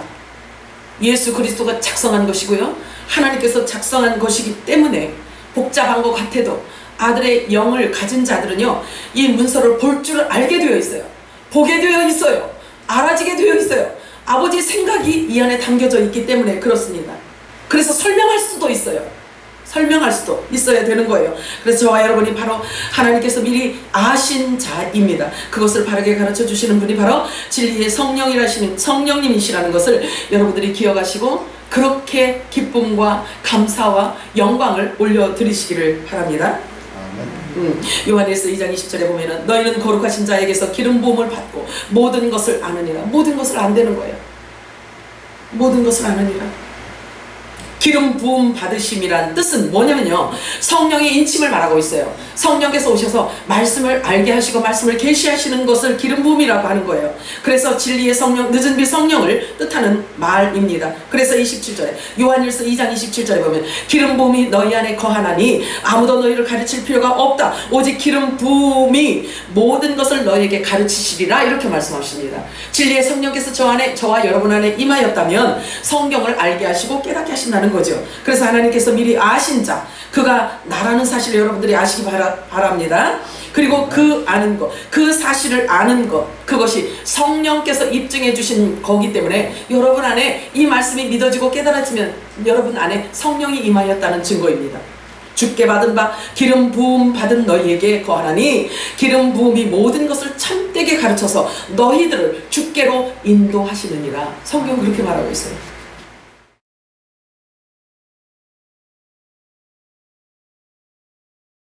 예수 그리스도가 작성한 것이고요, 하나님께서 작성한 것이기 때문에 복잡한 것 같아도 아들의 영을 가진 자들은요 이 문서를 볼 줄 알게 되어 있어요. 보게 되어 있어요. 알아지게 되어 있어요. 아버지의 생각이 이 안에 담겨져 있기 때문에 그렇습니다. 그래서 설명할 수도 있어요. 설명할 수도 있어야 되는 거예요. 그래서 저와 여러분이 바로 하나님께서 미리 아신 자입니다. 그것을 바르게 가르쳐 주시는 분이 바로 진리의 성령님이시라는 것을 여러분들이 기억하시고 그렇게 기쁨과 감사와 영광을 올려드리시기를 바랍니다. 요한일서 2장 20절에 보면은 너희는 거룩하신 자에게서 기름 부음을 받고 모든 것을 아느니라. 모든 것을 안다는 거예요. 모든 것을 아느니라. 기름 부음 받으심이란 뜻은 뭐냐면요, 성령의 인침을 말하고 있어요. 성령께서 오셔서 말씀을 알게 하시고 말씀을 계시하시는 것을 기름 부음이라고 하는 거예요. 그래서 진리의 성령, 늦은 빛 성령을 뜻하는 말입니다. 그래서 27절에 요한일서 2장 27절에 보면 기름 부음이 너희 안에 거하나니 아무도 너희를 가르칠 필요가 없다. 오직 기름 부음이 모든 것을 너희에게 가르치시리라. 이렇게 말씀하십니다. 진리의 성령께서 저와 여러분 안에 임하였다면 성경을 알게 하시고 깨닫게 하신다는 거죠. 그래서 하나님께서 미리 아신 자, 그가 나라는 사실을 여러분들이 아시기 바랍니다. 그리고 그 아는 것, 그 사실을 아는 것, 그것이 성령께서 입증해 주신 거기 때문에 여러분 안에 이 말씀이 믿어지고 깨달아지면 여러분 안에 성령이 임하였다는 증거입니다. 주께 받은 바 기름 부음 받은 너희에게 거하나니 기름 부음이 모든 것을 참되게 가르쳐서 너희들을 주께로 인도하시느니라. 성경 그렇게 말하고 있어요.